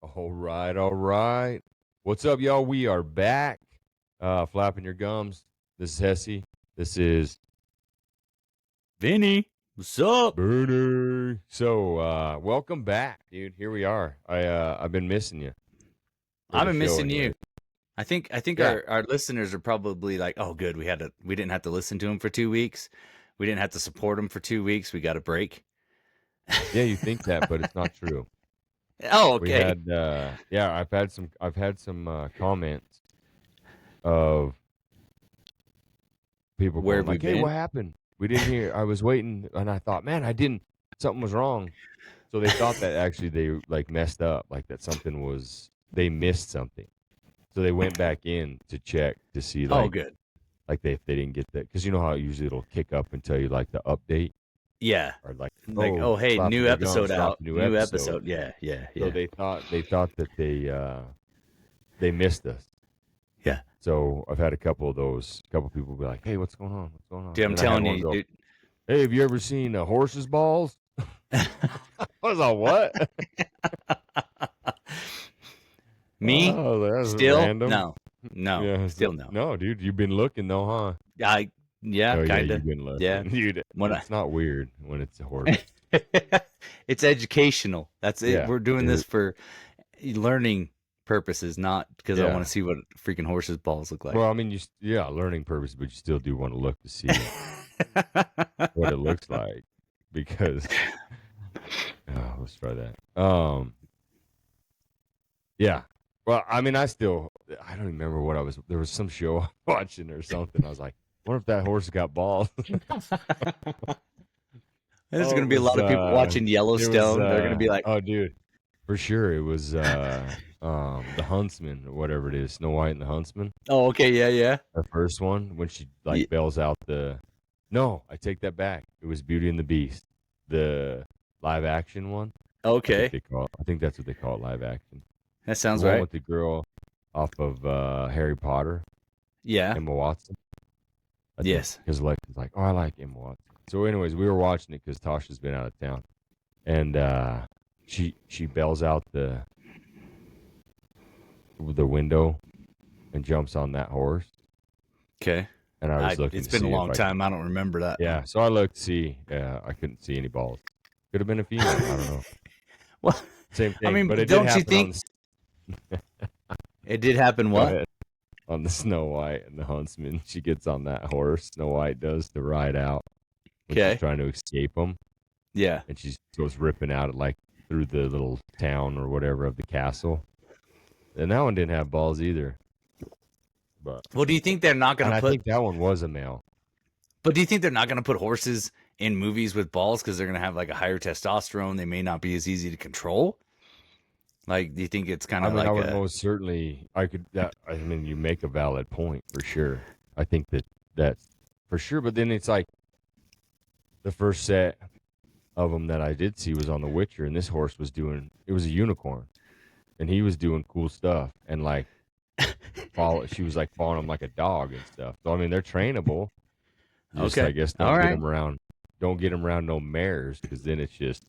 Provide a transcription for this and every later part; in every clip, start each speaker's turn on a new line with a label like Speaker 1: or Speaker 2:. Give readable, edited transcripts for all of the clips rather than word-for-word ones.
Speaker 1: All right, all right. What's up, y'all? We are back. Flapping your gums. This is Hessey. This is
Speaker 2: Vinny. What's up?
Speaker 1: Bernie. So, welcome back, dude. Here we are. I've been missing you.
Speaker 2: I've been missing
Speaker 1: anyway.
Speaker 2: you. I think
Speaker 1: Yeah.
Speaker 2: our listeners are probably like, oh, good. We didn't have to listen to him for 2 weeks. We didn't have to support him for 2 weeks. We got a break.
Speaker 1: Yeah, you think that, but it's not true.
Speaker 2: Oh,
Speaker 1: We
Speaker 2: okay.
Speaker 1: had, I've had some comments of people
Speaker 2: Where
Speaker 1: going
Speaker 2: have we
Speaker 1: like, "Hey,
Speaker 2: been?
Speaker 1: what happened? We didn't hear. I was waiting, and I thought, man, I didn't. Something was wrong." So they thought that actually they like messed up, like that something was they missed something. So they went back in to check to see
Speaker 2: Oh,
Speaker 1: like
Speaker 2: good.
Speaker 1: they if they didn't get that, because you know how usually it'll kick up and tell you like the update
Speaker 2: Yeah.
Speaker 1: or like,
Speaker 2: Like, oh, hey,
Speaker 1: Flapping
Speaker 2: new
Speaker 1: Your Gums
Speaker 2: episode
Speaker 1: dropped
Speaker 2: out.
Speaker 1: a new
Speaker 2: New
Speaker 1: episode.
Speaker 2: episode. Yeah.
Speaker 1: So they thought that they missed us.
Speaker 2: Yeah.
Speaker 1: So I've had a couple of those. A couple of people be like, "Hey, what's going on? What's going on?"
Speaker 2: Dude, I'm
Speaker 1: And then I had
Speaker 2: telling
Speaker 1: one
Speaker 2: you,
Speaker 1: go,
Speaker 2: dude.
Speaker 1: "Hey, have you ever seen horses' balls?" I was like, "What?"
Speaker 2: Me?
Speaker 1: Oh, that's
Speaker 2: Still?
Speaker 1: random.
Speaker 2: No.
Speaker 1: Yeah,
Speaker 2: Still no.
Speaker 1: no, dude, you've been looking though, huh?
Speaker 2: Yeah,
Speaker 1: Oh yeah,
Speaker 2: kind of.
Speaker 1: you've been looking.
Speaker 2: Yeah.
Speaker 1: Dude,
Speaker 2: When
Speaker 1: it's not weird when it's a horse.
Speaker 2: It's educational. That's it.
Speaker 1: Yeah,
Speaker 2: We're doing this for learning purposes, not because I want
Speaker 1: yeah.
Speaker 2: to see what freaking horses' balls look like.
Speaker 1: Well, I mean, learning purpose, but you still do want to look to see what it looks like, because let's try that. Yeah. Well, I mean, I don't even remember what there was some show I was watching or something. I was like, what if that horse got balls?
Speaker 2: There's going to be a lot of people watching Yellowstone. They're going to be like,
Speaker 1: oh, dude, for sure. It was the Huntsman or whatever it is, Snow White and the Huntsman.
Speaker 2: oh, okay, yeah.
Speaker 1: The first one, when she like bails out no, I take that back. It was Beauty and the Beast, the live action one.
Speaker 2: Okay.
Speaker 1: I think that's what they call it, live action.
Speaker 2: That sounds
Speaker 1: the one
Speaker 2: right.
Speaker 1: with the girl off of Harry Potter.
Speaker 2: Yeah.
Speaker 1: Emma Watson.
Speaker 2: Yes.
Speaker 1: Because Alexa's like, oh, I like Emma Watson. So anyways, we were watching it because Tasha's been out of town. And she bails out the window and jumps on that horse.
Speaker 2: Okay.
Speaker 1: And I was looking
Speaker 2: it's been a long time. I don't remember that.
Speaker 1: Yeah, so I looked to see. I couldn't see any balls. Could have been a female. I don't know.
Speaker 2: Well,
Speaker 1: same thing.
Speaker 2: I mean,
Speaker 1: but it
Speaker 2: don't
Speaker 1: did
Speaker 2: you think it did happen? What?
Speaker 1: On the Snow White and the Huntsman, she gets on that horse. Snow White does to ride out when she's trying to escape them.
Speaker 2: Yeah,
Speaker 1: and she goes ripping out like through the little town or whatever of the castle. And that one didn't have balls either. But
Speaker 2: well, do you think they're not going to put?
Speaker 1: I think that one was a male.
Speaker 2: But do you think they're not going to put horses in movies with balls because they're going to have like a higher testosterone? They may not be as easy to control. Like, do you think it's kind of like?
Speaker 1: I would most certainly. I mean, you make a valid point for sure. I think that for sure. But then it's like the first set of them that I did see was on The Witcher, and this horse was it was a unicorn, and he was doing cool stuff, and like she was like following him like a dog and stuff. So I mean, they're trainable. Just,
Speaker 2: okay,
Speaker 1: I guess don't get them around. Don't get them around no mares, because then it's just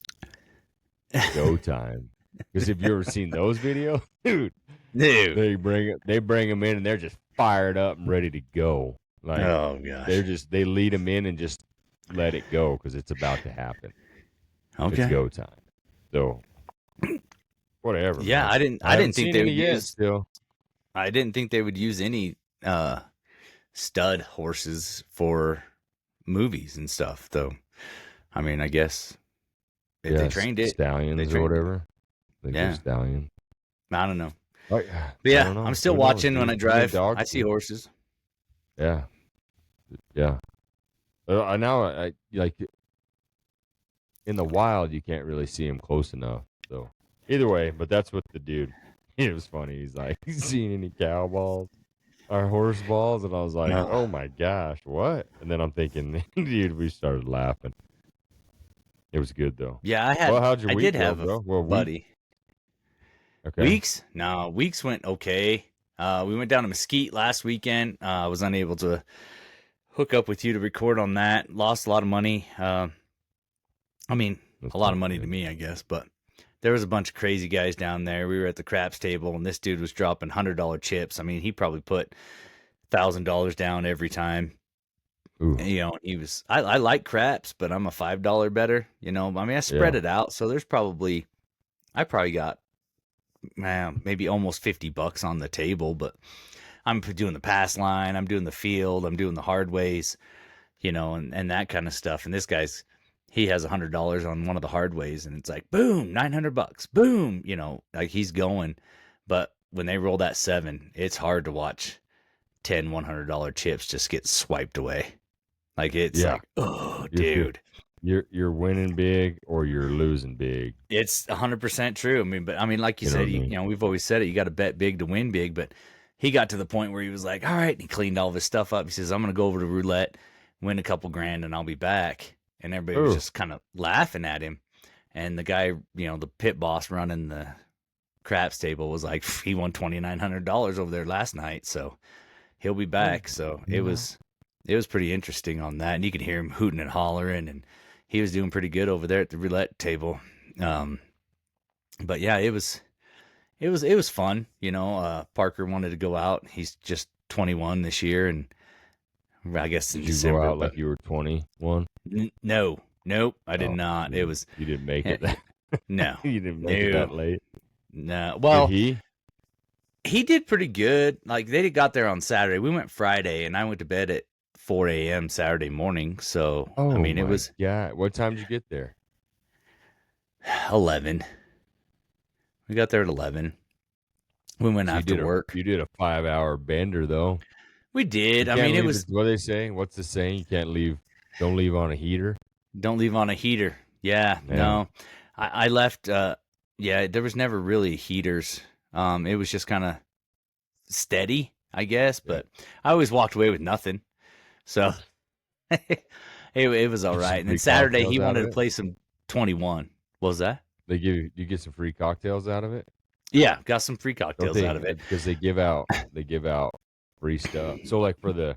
Speaker 1: go time. Because if you ever seen those videos, dude, they bring them in and they're just fired up and ready to go. Like,
Speaker 2: oh gosh,
Speaker 1: they lead them in and just let it go because it's about to happen.
Speaker 2: Okay,
Speaker 1: it's go time. So whatever.
Speaker 2: Yeah,
Speaker 1: man.
Speaker 2: I didn't think they would
Speaker 1: use. Still,
Speaker 2: I didn't think they would use any stud horses for movies and stuff. Though, I mean, I guess if they trained it,
Speaker 1: stallions or whatever.
Speaker 2: Yeah,
Speaker 1: stallion.
Speaker 2: I don't know.
Speaker 1: But
Speaker 2: yeah, I'm still watching when I drive. I see horses.
Speaker 1: Yeah. Now I like in the wild you can't really see him close enough. So either way, but that's what the dude. It was funny. He's like, "You seen any cow balls or horse balls?" And I was like,
Speaker 2: No.
Speaker 1: "Oh my gosh, what?" And then I'm thinking, dude, we started laughing. It was good though.
Speaker 2: Yeah,
Speaker 1: how'd your week
Speaker 2: did
Speaker 1: go,
Speaker 2: have
Speaker 1: bro?
Speaker 2: a buddy.
Speaker 1: Okay.
Speaker 2: Weeks? No, weeks went okay. We went down to Mesquite last weekend. I was unable to hook up with you to record on that. Lost a lot of money. I mean, a lot of money to me, I guess, but there was a bunch of crazy guys down there. We were at the craps table, and this dude was dropping $100 chips. I mean, he probably put $1,000 down every time.
Speaker 1: Ooh.
Speaker 2: And, he was. I like craps, but I'm a $5 better. I mean, I spread it out, so I probably got, man, maybe almost $50 on the table, but I'm doing the pass line, I'm doing the field, I'm doing the hard ways, and that kind of stuff. And this he has $100 on one of the hard ways, and it's like, boom, $900, boom, like he's going. But when they roll that 7, it's hard to watch 10 $100 chips just get swiped away. Like, it's like, oh, dude.
Speaker 1: You're winning big or you're losing big.
Speaker 2: It's 100% true. I mean, like you said, we've always said it. You got to bet big to win big. But he got to the point where he was like, all right. And he cleaned all of his stuff up. He says, I'm going to go over to roulette, win a couple grand, and I'll be back. And everybody was just kind of laughing at him. And the guy, the pit boss running the craps table was like, he won $2,900 over there last night. So he'll be back. So it was pretty interesting on that. And you could hear him hooting and hollering, and he was doing pretty good over there at the roulette table. But yeah, it was fun. Parker wanted to go out. He's just 21 this year, and I guess in December.
Speaker 1: Go out like you were 21?
Speaker 2: No, nope, I did not.
Speaker 1: You didn't make it.
Speaker 2: No,
Speaker 1: you didn't make it that late.
Speaker 2: No, well,
Speaker 1: did
Speaker 2: he did pretty good. Like, they got there on Saturday. We went Friday, and I went to bed at 4 a.m. Saturday morning. So, I mean, it was.
Speaker 1: Yeah. What time did you get there?
Speaker 2: 11. We got there at 11. We went after work.
Speaker 1: You did a 5-hour bender, though.
Speaker 2: We did. I mean, it was.
Speaker 1: What do they say? What's the saying? Don't leave on a heater.
Speaker 2: Don't leave on a heater. Yeah. No. I left. There was never really heaters. It was just kind of steady, I guess. But I always walked away with nothing. So it was all right. And then Saturday he wanted to play some 21. What was that?
Speaker 1: You get some free cocktails out of it?
Speaker 2: Yeah, got some free cocktails out of it.
Speaker 1: Because they give out free stuff. So like for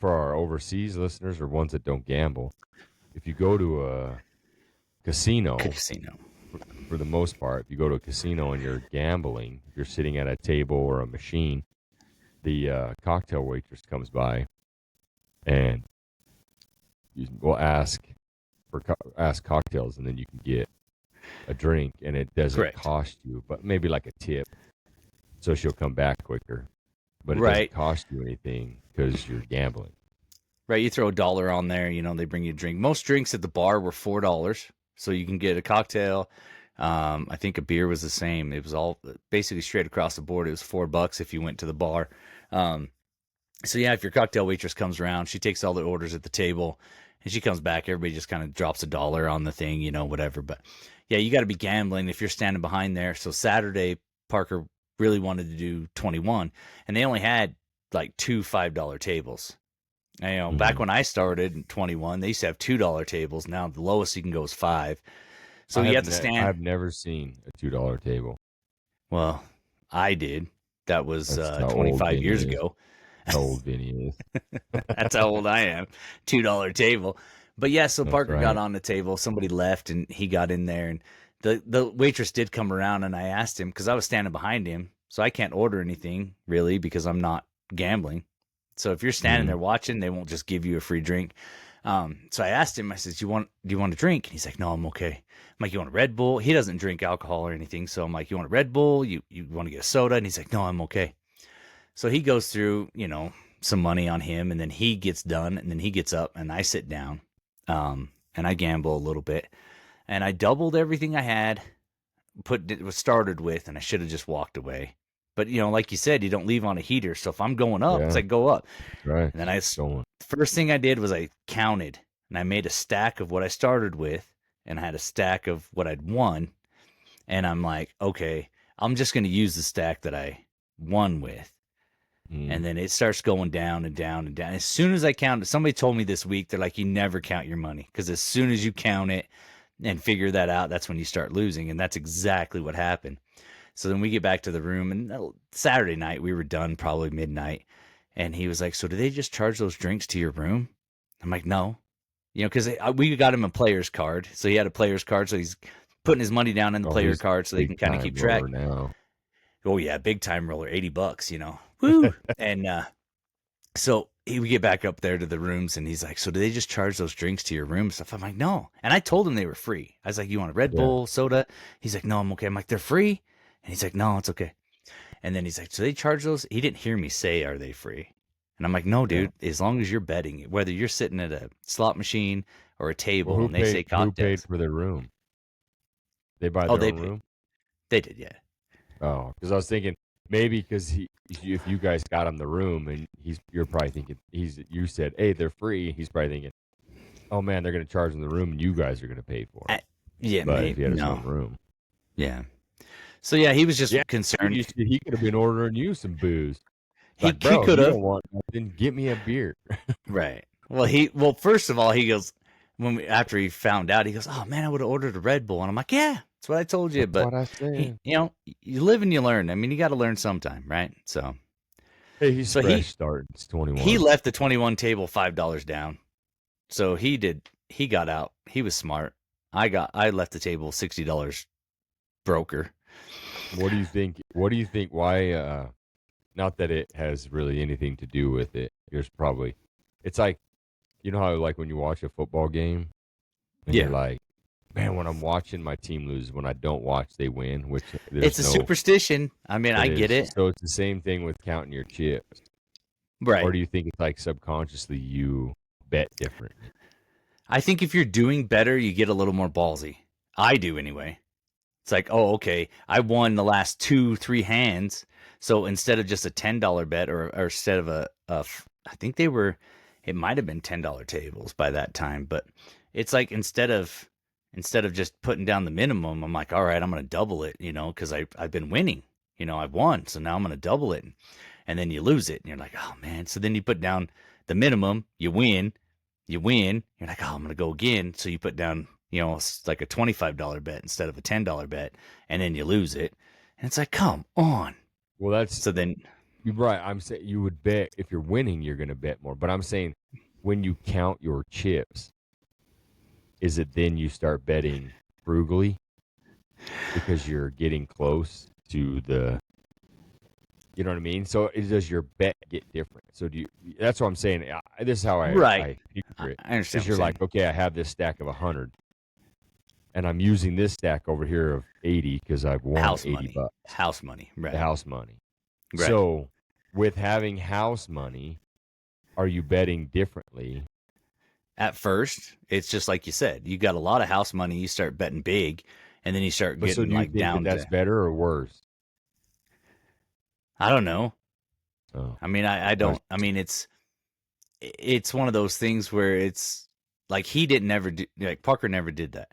Speaker 1: our overseas listeners or ones that don't gamble, if you go to a casino, for the most part, if you go to a casino and you're gambling, if you're sitting at a table or a machine, the cocktail waitress comes by and will ask cocktails, and then you can get a drink, and it doesn't cost you, but maybe like a tip, so she'll come back quicker. But it doesn't cost you anything because you're gambling.
Speaker 2: Right, you throw $1 on there, they bring you a drink. Most drinks at the bar were $4, so you can get a cocktail. I think a beer was the same. It was all basically straight across the board. It was $4 if you went to the bar. So yeah, if your cocktail waitress comes around, she takes all the orders at the table, and she comes back. Everybody just kind of drops $1 on the thing, whatever. But yeah, you got to be gambling if you're standing behind there. So Saturday, Parker really wanted to do 21, and they only had like 2 $5 tables. And, back when I started in 21, they used to have $2 tables. Now the lowest you can go is 5. So you have to stand.
Speaker 1: I've never seen a $2 table.
Speaker 2: Well, I did. That was 25 years ago.
Speaker 1: How old Vinny is.
Speaker 2: That's how old I am. $2 table. But yeah, so Parker got on the table. Somebody left, and he got in there, and the waitress did come around, and I asked him, because I was standing behind him, so I can't order anything really because I'm not gambling. So if you're standing there watching, they won't just give you a free drink. So I asked him, I said, do you want a drink? And he's like, no, I'm okay. I'm like, you want a Red Bull? He doesn't drink alcohol or anything. So I'm like, you want a Red Bull? You want to get a soda? And he's like, no, I'm okay. So he goes through, some money on him, and then he gets done, and then he gets up, and I sit down, and I gamble a little bit, and I doubled everything I had, started with, and I should have just walked away. But, like you said, you don't leave on a heater. So if I'm going up, it's like go up.
Speaker 1: Right.
Speaker 2: And then the first thing I did was I counted, and I made a stack of what I started with, and I had a stack of what I'd won. And I'm like, okay, I'm just going to use the stack that I won with. And then it starts going down and down and down. As soon as I count it, somebody told me this week, they're like, you never count your money, because as soon as you count it and figure that out, that's when you start losing. And that's exactly what happened. So then we get back to the room, and Saturday night we were done probably midnight. And he was like, so do they just charge those drinks to your room? I'm like, no, because we got him a player's card. So he had a player's card. So he's putting his money down in the player
Speaker 1: he's
Speaker 2: card so they can kind of keep track.
Speaker 1: Now.
Speaker 2: Oh yeah, big time roller, $80, you know. Woo! And so we get back up there to the rooms, and he's like, "So do they just charge those drinks to your room stuff?" I'm like, "No." And I told him they were free. I was like, "You want a Red Bull, soda?" He's like, "No, I'm okay." I'm like, "They're free?" And he's like, "No, it's okay." And then he's like, "So they charge those?" He didn't hear me say, "Are they free?" And I'm like, "No, dude. As long as you're betting, whether you're sitting at a slot machine or a table,
Speaker 1: Well,
Speaker 2: and they say
Speaker 1: who paid
Speaker 2: cocktails."
Speaker 1: for their room? They buy
Speaker 2: Oh,
Speaker 1: their
Speaker 2: they
Speaker 1: own room?
Speaker 2: They did, yeah.
Speaker 1: Oh, because I was thinking maybe because if you guys got him the room and you're probably thinking you said, hey, they're free. He's probably thinking, oh man, they're going to charge him the room and you guys are going to pay for it.
Speaker 2: Yeah,
Speaker 1: but
Speaker 2: maybe
Speaker 1: if he had his
Speaker 2: no.
Speaker 1: own room,
Speaker 2: Yeah. So yeah, he was just concerned.
Speaker 1: He could have been ordering you some booze.
Speaker 2: He
Speaker 1: Like, bro,
Speaker 2: could
Speaker 1: you
Speaker 2: have.
Speaker 1: don't want nothing, get me a beer.
Speaker 2: Right. Well, first of all, he goes after he found out, he goes, "Oh man, I would have ordered a Red Bull," and I'm like, "Yeah, that's what I told you."
Speaker 1: That's
Speaker 2: But
Speaker 1: what I said.
Speaker 2: you live and you learn. I mean, you got to learn sometime, right? So,
Speaker 1: Hey, he's
Speaker 2: so
Speaker 1: fresh starting. It's 21.
Speaker 2: he left the 21 table $5 down. So he did. He got out. He was smart. I left the table $60 broker.
Speaker 1: What do you think? What do you think? Why? Not that it has really anything to do with it. It's like, you know how like when you watch a football game and you're like, man, when I'm watching my team lose, when I don't watch, they win. Which
Speaker 2: it's a superstition. I mean, I get it.
Speaker 1: So it's the same thing with counting your chips,
Speaker 2: right?
Speaker 1: Or do you think it's like subconsciously you bet differently?
Speaker 2: I think if you're doing better, you get a little more ballsy. I do anyway. It's like, oh, okay, I won the last 2-3 hands. So instead of just a $10 bet, or instead of I think it might have been $10 tables by that time, but it's like instead of just putting down the minimum, I'm like, all right, I'm going to double it, because I've been winning, I've won, so now I'm going to double it, and then you lose it, and you're like, oh man. So then you put down the minimum, you win, you're like, oh, I'm going to go again. So you put down, it's like a $25 bet instead of a $10 bet, and then you lose it. And it's like, come on.
Speaker 1: Well,
Speaker 2: so then
Speaker 1: you're right. I'm saying you would bet if you're winning, you're going to bet more. But I'm saying when you count your chips, is it then you start betting frugally because you're getting close to the, you know what I mean? So does your bet get different? So that's what I'm saying. This is how I picture it.
Speaker 2: I understand.
Speaker 1: Because you're like, okay, I have this stack of 100. And I'm using this stack over here of 80 because I've won $80.
Speaker 2: House money, right?
Speaker 1: The house money.
Speaker 2: Right.
Speaker 1: So with having house money, are you betting differently?
Speaker 2: At first, it's just like you said. You got a lot of house money. You start betting big, and then you start getting
Speaker 1: so do you think
Speaker 2: down.
Speaker 1: That's better or worse?
Speaker 2: I don't know.
Speaker 1: Oh.
Speaker 2: I mean, I don't. I mean, it's one of those things where it's like he didn't ever do. Like Parker never did that.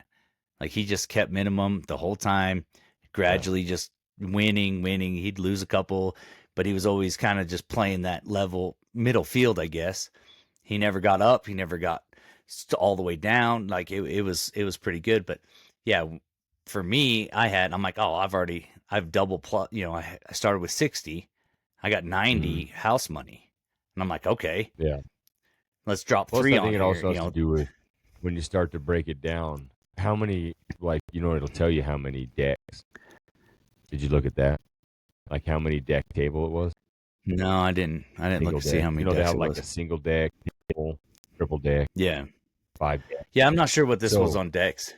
Speaker 2: Like he just kept minimum the whole time, gradually just winning. He'd lose a couple, but he was always kind of just playing that level middle field, I guess. He never got up. He never got all the way down. Like it was pretty good. But yeah, for me, I'm like, oh, I've double plus. I started with 60. I got 90 house money, and I'm like, okay,
Speaker 1: yeah,
Speaker 2: let's drop 3 on here.
Speaker 1: I think it also has to do with when you start to break it down. How many, it'll tell you how many decks. Did you look at that? Like how many deck table it was?
Speaker 2: No, I didn't. I didn't look to see how many decks
Speaker 1: they have
Speaker 2: it
Speaker 1: like
Speaker 2: was.
Speaker 1: A single deck, triple deck.
Speaker 2: Yeah.
Speaker 1: 5 decks.
Speaker 2: Yeah, I'm not sure what this was on decks.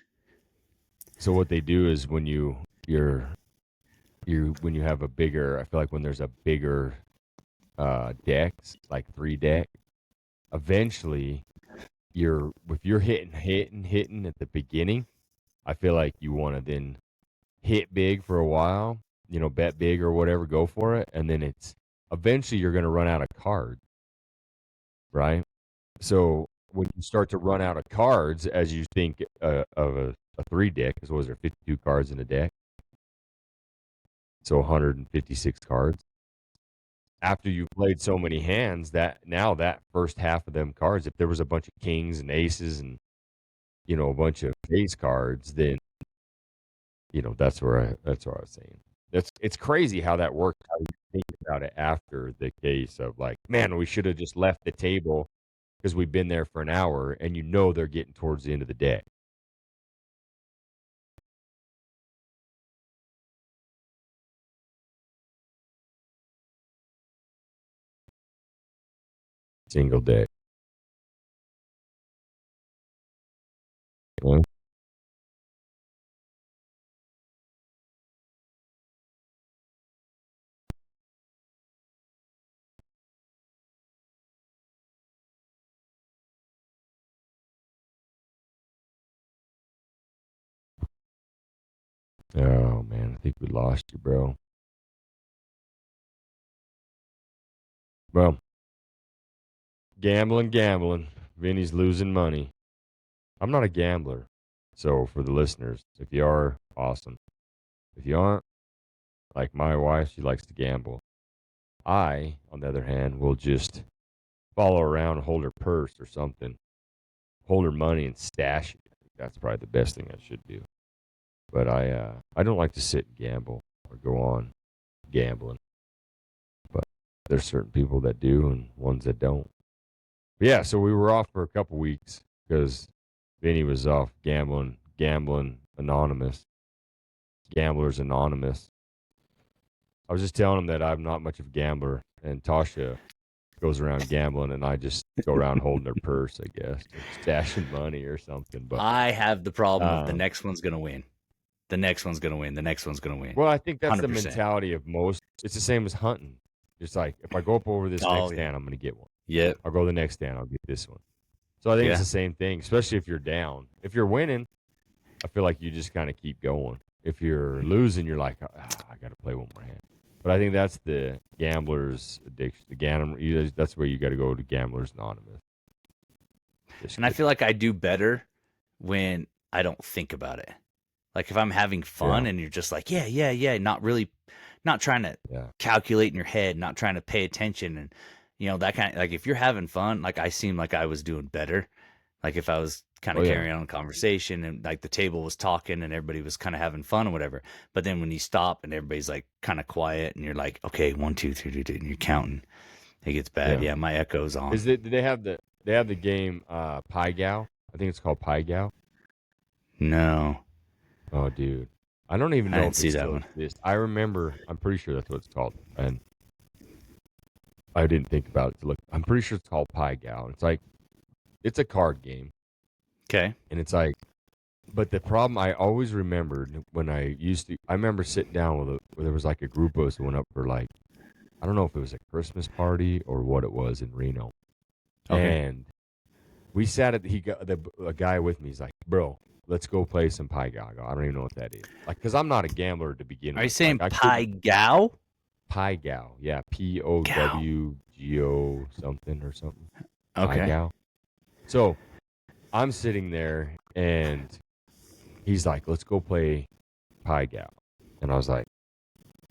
Speaker 1: So what they do is when when you have a bigger, I feel like when there's a bigger decks, like 3 deck, eventually if you're hitting at the beginning, I feel like you want to then hit big for a while, bet big or whatever, go for it, and then eventually you're going to run out of cards, right? So when you start to run out of cards, as you think of a 3 deck, because what was there, 52 cards in a deck? So 156 cards. After you've played so many hands, that first half of them cards, if there was a bunch of kings and aces and a bunch of ace cards, then that's where I was saying. It's crazy how that works. How you think about it after the case of like, man, we should have just left the table because we've been there for an hour, and they're getting towards the end of the deck. single deck. You know? Oh man, I think we lost you, bro. Well, gambling. Vinny's losing money. I'm not a gambler. So for the listeners, if you are, awesome. If you aren't, like my wife, she likes to gamble. I, on the other hand, will just follow around, hold her purse or something, hold her money and stash it. I think that's probably the best thing I should do. But I don't like to sit and gamble or go on gambling. But there's certain people that do and ones that don't. But yeah, so we were off for a couple weeks because Vinny was off gambling anonymous. Gamblers Anonymous. I was just telling him that I'm not much of a gambler, and Tasha goes around gambling, and I just go around holding her purse, I guess, or stashing money or something. But
Speaker 2: I have the problem of the next one's gonna win. The next one's gonna win. The next one's gonna win.
Speaker 1: Well, I think that's
Speaker 2: 100%.
Speaker 1: the mentality of most. It's the same as hunting. It's like if I go up over this next stand, I'm going to get one.
Speaker 2: Yep.
Speaker 1: I'll go the next stand, I'll get this one. So I think it's the same thing, especially if you're down. If you're winning, I feel like you just kind of keep going. If you're losing, you're like, I got to play one more hand. But I think that's the gambler's addiction. That's where you got to go to Gamblers Anonymous.
Speaker 2: I feel like I do better when I don't think about it. Like if I'm having fun and you're just like, yeah, not trying to calculate in your head, not trying to pay attention, and that kind of, like if you're having fun, like I seem like I was doing better. Like if I was kind of carrying on a conversation and like the table was talking and everybody was kind of having fun or whatever. But then when you stop and everybody's like kind of quiet and you're like, okay, 1, 2, 3, 2, and you're counting, it gets bad. Yeah, my echo's on.
Speaker 1: Do they have the game Pai Gow? I think it's called Pai Gow.
Speaker 2: No.
Speaker 1: Oh, dude. I don't even know if
Speaker 2: see that one.
Speaker 1: exists. I remember, I'm pretty sure that's what it's called. And I didn't think about it to look. I'm pretty sure it's called Pai Gow. It's a card game.
Speaker 2: Okay.
Speaker 1: And it's like, but the problem I always remembered when I remember sitting down where there was like a group of us that went up for like, I don't know if it was a Christmas party or what it was in Reno. Okay. And we sat at, a guy with me, he's like, bro, let's go play some Pai Gow. I don't even know what that is. Like, because I'm not a gambler to begin with.
Speaker 2: Are you saying Pai Gow?
Speaker 1: Pai Gow. Yeah, POWGO something or something.
Speaker 2: Okay.
Speaker 1: Pai Gow. So I'm sitting there, and he's like, let's go play Pai Gow. And I was like,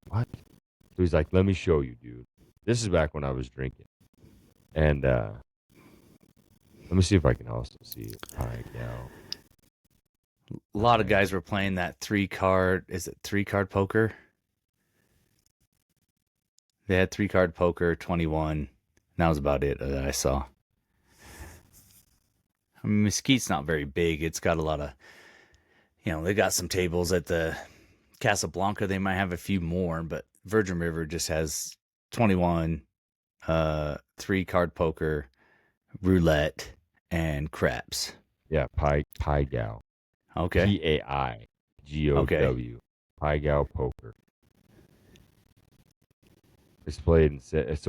Speaker 1: what? So he's like, let me show you, dude. This is back when I was drinking. And let me see if I can also see it. Pai Gow.
Speaker 2: A lot of guys were playing that 3-card. Is it 3-card poker? They had 3-card poker, 21. And that was about it that I saw. I mean, Mesquite's not very big. It's got a lot of, they got some tables at the Casablanca. They might have a few more, but Virgin River just has 21, 3-card poker, roulette, and craps.
Speaker 1: Yeah, Pai Gow.
Speaker 2: Okay.
Speaker 1: PAIGOW. Okay. Pai Gow poker. It's played it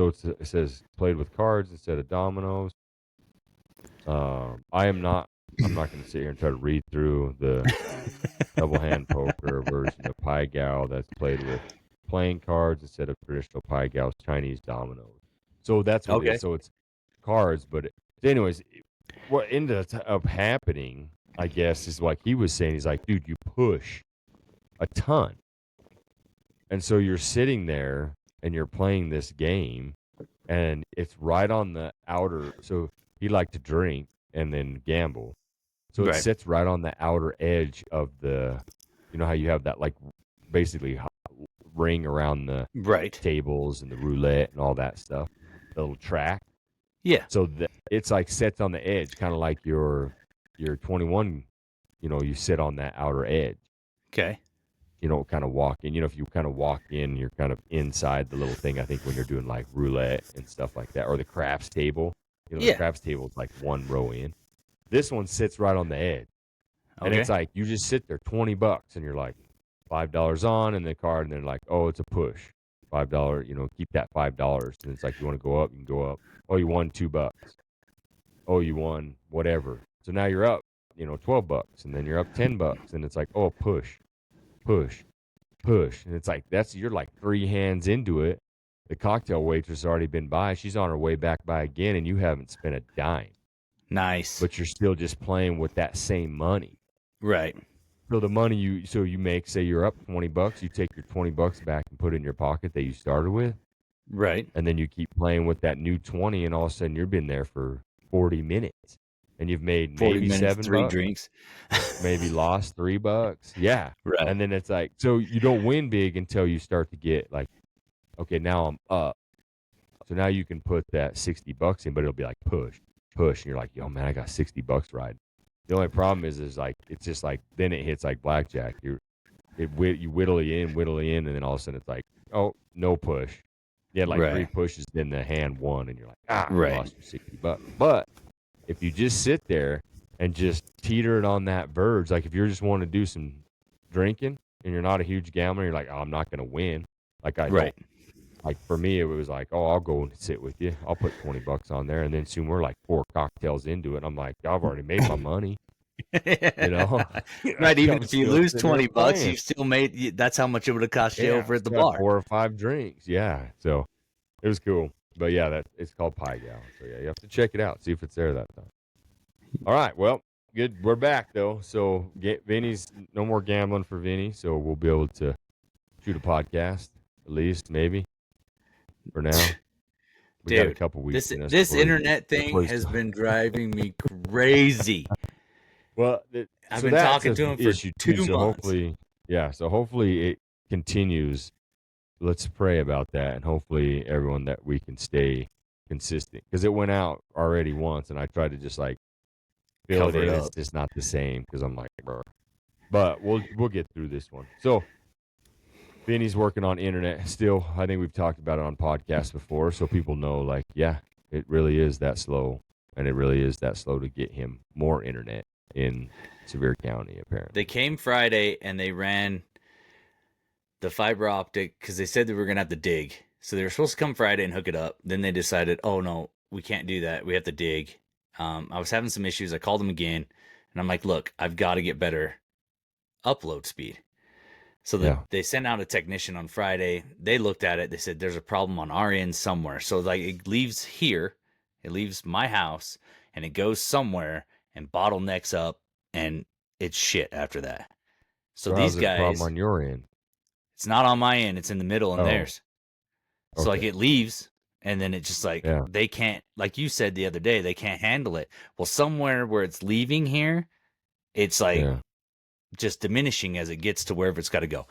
Speaker 1: says played with cards instead of dominoes. I'm not going to sit here and try to read through the double hand poker version of Pai Gow that's played with playing cards instead of traditional Pai Gow's Chinese dominoes. So that's what it is. So it's cards, but anyways, what ended up happening, I guess, is like he was saying, he's like, dude, you push a ton. And so you're sitting there and you're playing this game and it's right on the outer. So he liked to drink and then gamble. So it sits right on the outer edge of the, how you have that like basically ring around the tables and the roulette and all that stuff, the little track.
Speaker 2: Yeah.
Speaker 1: So it's like sits on the edge, kind of like your 21, you sit on that outer edge.
Speaker 2: Okay.
Speaker 1: Kind of walk in. If you kind of walk in, you're kind of inside the little thing, I think, when you're doing like roulette and stuff like that, or the craps table. You know, the craps table is like one row in. This one sits right on the edge. And it's like, you just sit there, $20, and you're like, $5 on in the card, and they're like, oh, it's a push. $5, you know, keep that $5. And it's like, you want to go up, you can go up. Oh, you won $2. Oh, you won whatever. So now you're up, you know, $12, and then you're up $10, and it's like, oh, push. And it's like, you're like 3 hands into it. The cocktail waitress has already been by. She's on her way back by again, and you haven't spent a dime.
Speaker 2: Nice.
Speaker 1: But you're still just playing with that same money.
Speaker 2: Right.
Speaker 1: So the money you make, say you're up $20, you take your $20 back and put it in your pocket that you started with.
Speaker 2: Right.
Speaker 1: And then you keep playing with that new 20, and all of a sudden you've been there for 40 minutes. And you've made maybe $7,
Speaker 2: 3 drinks.
Speaker 1: maybe lost $3. Yeah.
Speaker 2: Right.
Speaker 1: And then it's like, so you don't win big until you start to get like, okay, now I'm up. So now you can put that $60 in, but it'll be like push. And you're like, yo, man, I got $60 riding. The only problem is like, it's just like, then it hits like blackjack. You whittle in, and then all of a sudden it's like, oh, no push. You had like 3 pushes, then the hand won, and you're like, you lost your $60. But if you just sit there and just teeter it on that verge, like if you're just wanting to do some drinking and you're not a huge gambler, you're like, oh, I'm not going to win. Like don't. Like for me, it was like, oh, I'll go and sit with you. I'll put $20 on there, and then soon we're like 4 cocktails into it. And I'm like, I've already made my money. You know,
Speaker 2: right? Even if you lose $20, you still made. That's how much it would have cost you over at the bar.
Speaker 1: 4 or 5 drinks, yeah. So it was cool, but yeah, it's called Pie Gal. So yeah, you have to check it out, see if it's there that time. All right, well, good. We're back though. So Vinny's no more gambling for Vinny, so we'll be able to shoot a podcast at least, maybe. For now, we got a couple weeks.
Speaker 2: This internet thing has been driving me crazy.
Speaker 1: Well,
Speaker 2: I've been talking to him for 2 months.
Speaker 1: Hopefully it continues. Let's pray about that, and hopefully everyone that we can stay consistent, because it went out already once, and I tried to just like fill it in. It's just not the same because I'm like, bro. But we'll get through this one. So. Vinny's working on internet still. I think we've talked about it on podcasts before, so people know, like, yeah, it really is that slow, and it really is that slow to get him more internet in Sevier County, apparently.
Speaker 2: They came Friday, and they ran the fiber optic because they said they were going to have to dig. So they were supposed to come Friday and hook it up. Then they decided, oh, no, we can't do that. We have to dig. I was having some issues. I called them again, and I'm like, look, I've got to get better upload speed. So they sent out a technician on Friday. They looked at it. They said there's a problem on our end somewhere. So like it leaves here, it leaves my house, and it goes somewhere and bottlenecks up, and it's shit after that. So these guys,
Speaker 1: problem on your end?
Speaker 2: It's not on my end. It's in the middle and theirs. So like it leaves, and then it just like they can't. Like you said the other day, they can't handle it. Well, somewhere where it's leaving here, it's like. Yeah. Just diminishing as it gets to wherever it's got to go.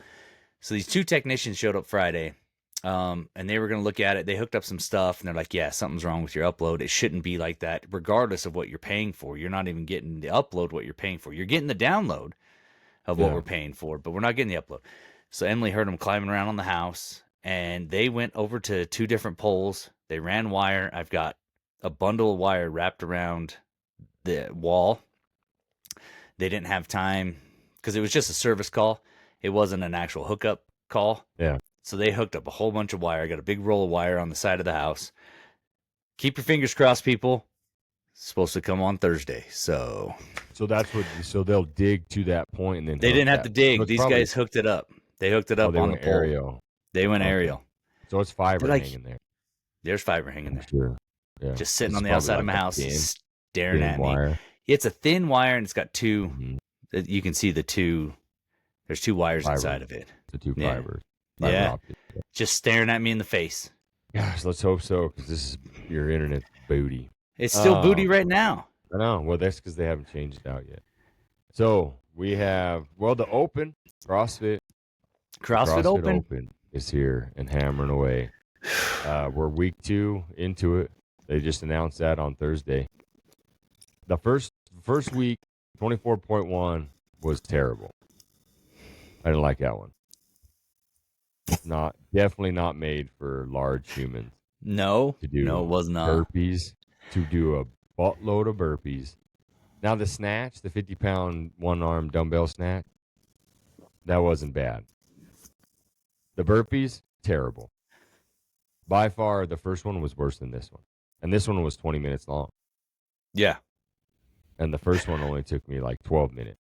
Speaker 2: So these 2 technicians showed up Friday, and they were going to look at it. They hooked up some stuff, and they're like, yeah, something's wrong with your upload. It shouldn't be like that, regardless of what you're paying for. You're not even getting the upload what you're paying for. You're getting the download of what we're paying for, but we're not getting the upload. So Emily heard them climbing around on the house, and they went over to 2 different poles. They ran wire. I've got a bundle of wire wrapped around the wall. They didn't have time. Because it was just a service call. It wasn't an actual hookup call.
Speaker 1: Yeah.
Speaker 2: So they hooked up a whole bunch of wire. I got a big roll of wire on the side of the house. Keep your fingers crossed, people. It's supposed to come on Thursday. So
Speaker 1: that's what. So they'll dig to that point, and then
Speaker 2: they didn't have to dig. These guys hooked it up. They hooked it up on the pole.
Speaker 1: Aerial.
Speaker 2: They went aerial.
Speaker 1: So it's fiber hanging there.
Speaker 2: There's fiber hanging there.
Speaker 1: Sure. Yeah.
Speaker 2: Just sitting on the outside of my house, staring at me. It's a thin wire, and it's got 2. Mm-hmm. You can see the 2. There's 2 wires inside of it.
Speaker 1: The 2 fibers.
Speaker 2: Yeah. Just staring at me in the face.
Speaker 1: Gosh, let's hope so, because this is your internet booty.
Speaker 2: It's still booty right now.
Speaker 1: I know. Well, that's because they haven't changed it out yet. So we have the Open CrossFit
Speaker 2: Open
Speaker 1: is here and hammering away. We're week 2 into it. They just announced that on Thursday. The first week. 24.1 was terrible. I didn't like that one. Definitely not made for large humans.
Speaker 2: No,
Speaker 1: to do
Speaker 2: it was not.
Speaker 1: Burpees to do a buttload of burpees. Now the snatch, the 50-pound one-arm dumbbell snatch, that wasn't bad. The burpees, terrible. By far, the first one was worse than this one. And this one was 20 minutes long.
Speaker 2: Yeah.
Speaker 1: And the first one only took me like 12 minutes.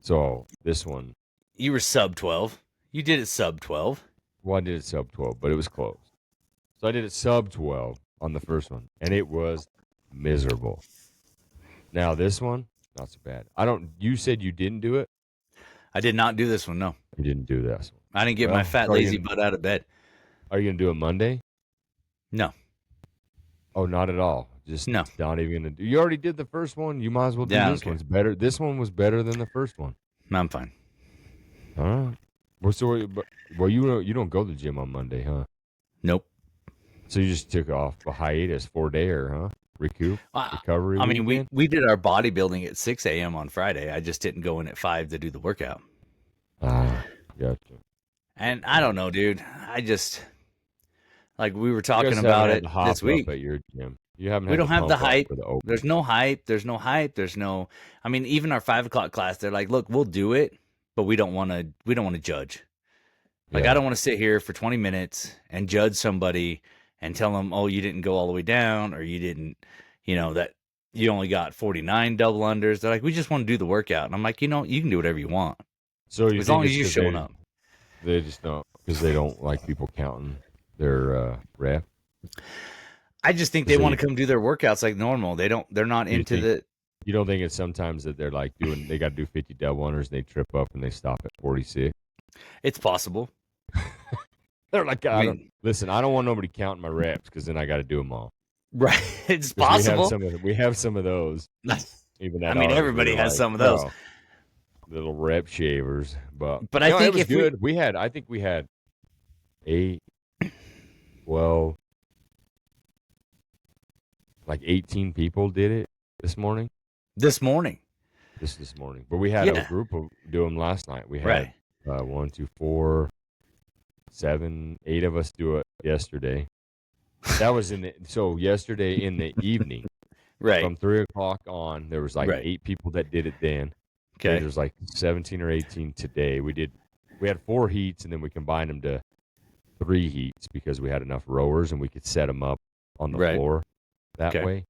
Speaker 1: So this one.
Speaker 2: You were sub 12. You did it sub 12.
Speaker 1: Well, I did it sub 12, but it was close. So I did it sub 12 on the first one, and it was miserable. Now this one, not so bad. You said you didn't do it?
Speaker 2: I did not do this one, no.
Speaker 1: You didn't do this one.
Speaker 2: I didn't get my fat, lazy butt out of bed.
Speaker 1: Are you going to do it Monday?
Speaker 2: No.
Speaker 1: Oh, not at all. Just
Speaker 2: no.
Speaker 1: Not even going to do. You already did the first one. You might as well do this one. It's better. This one was better than the first one.
Speaker 2: I'm fine.
Speaker 1: All right. Well, you don't go to the gym on Monday, huh?
Speaker 2: Nope.
Speaker 1: So you just took off a hiatus 4-dayer, huh? Recovery.
Speaker 2: I mean, we did our bodybuilding at 6 a.m. on Friday. I just didn't go in at 5 to do the workout.
Speaker 1: Gotcha.
Speaker 2: And I don't know, dude. I just, like we were talking about it this week.
Speaker 1: At your gym. You haven't.
Speaker 2: We don't have the hype. There's no hype. There's no hype. I mean, even our 5 o'clock class, they're like, look, we'll do it, but we don't want to judge. Like, I don't want to sit here for 20 minutes and judge somebody and tell them, oh, you didn't go all the way down, or you didn't, that you only got 49 double unders. They're like, we just want to do the workout. And I'm like, you can do whatever you want.
Speaker 1: So
Speaker 2: as long as you're showing up.
Speaker 1: They just don't, because they don't like people counting their rep.
Speaker 2: I just think they want to come do their workouts like normal. They're not into the.
Speaker 1: You don't think it's sometimes that they're like they got to do 50 double unders, and they trip up and they stop at 46?
Speaker 2: It's possible.
Speaker 1: They're like, listen, I don't want nobody counting my reps, because then I got to do them all.
Speaker 2: Right. It's possible.
Speaker 1: We have some of those. Even
Speaker 2: everybody has some of those.
Speaker 1: Little rep shavers. But
Speaker 2: I think
Speaker 1: it was good. I think we had 8, 12, like 18 people did it this morning.
Speaker 2: This morning.
Speaker 1: But we had a group of do them last night. We had 1, 2, 4, 7, 8 of us do it yesterday. That was yesterday in the evening.
Speaker 2: Right.
Speaker 1: From 3 o'clock on, there was 8 people that did it then.
Speaker 2: Okay.
Speaker 1: There's 17 or 18 today. We had 4 heats, and then we combined them to 3 heats because we had enough rowers and we could set them up on the floor that way.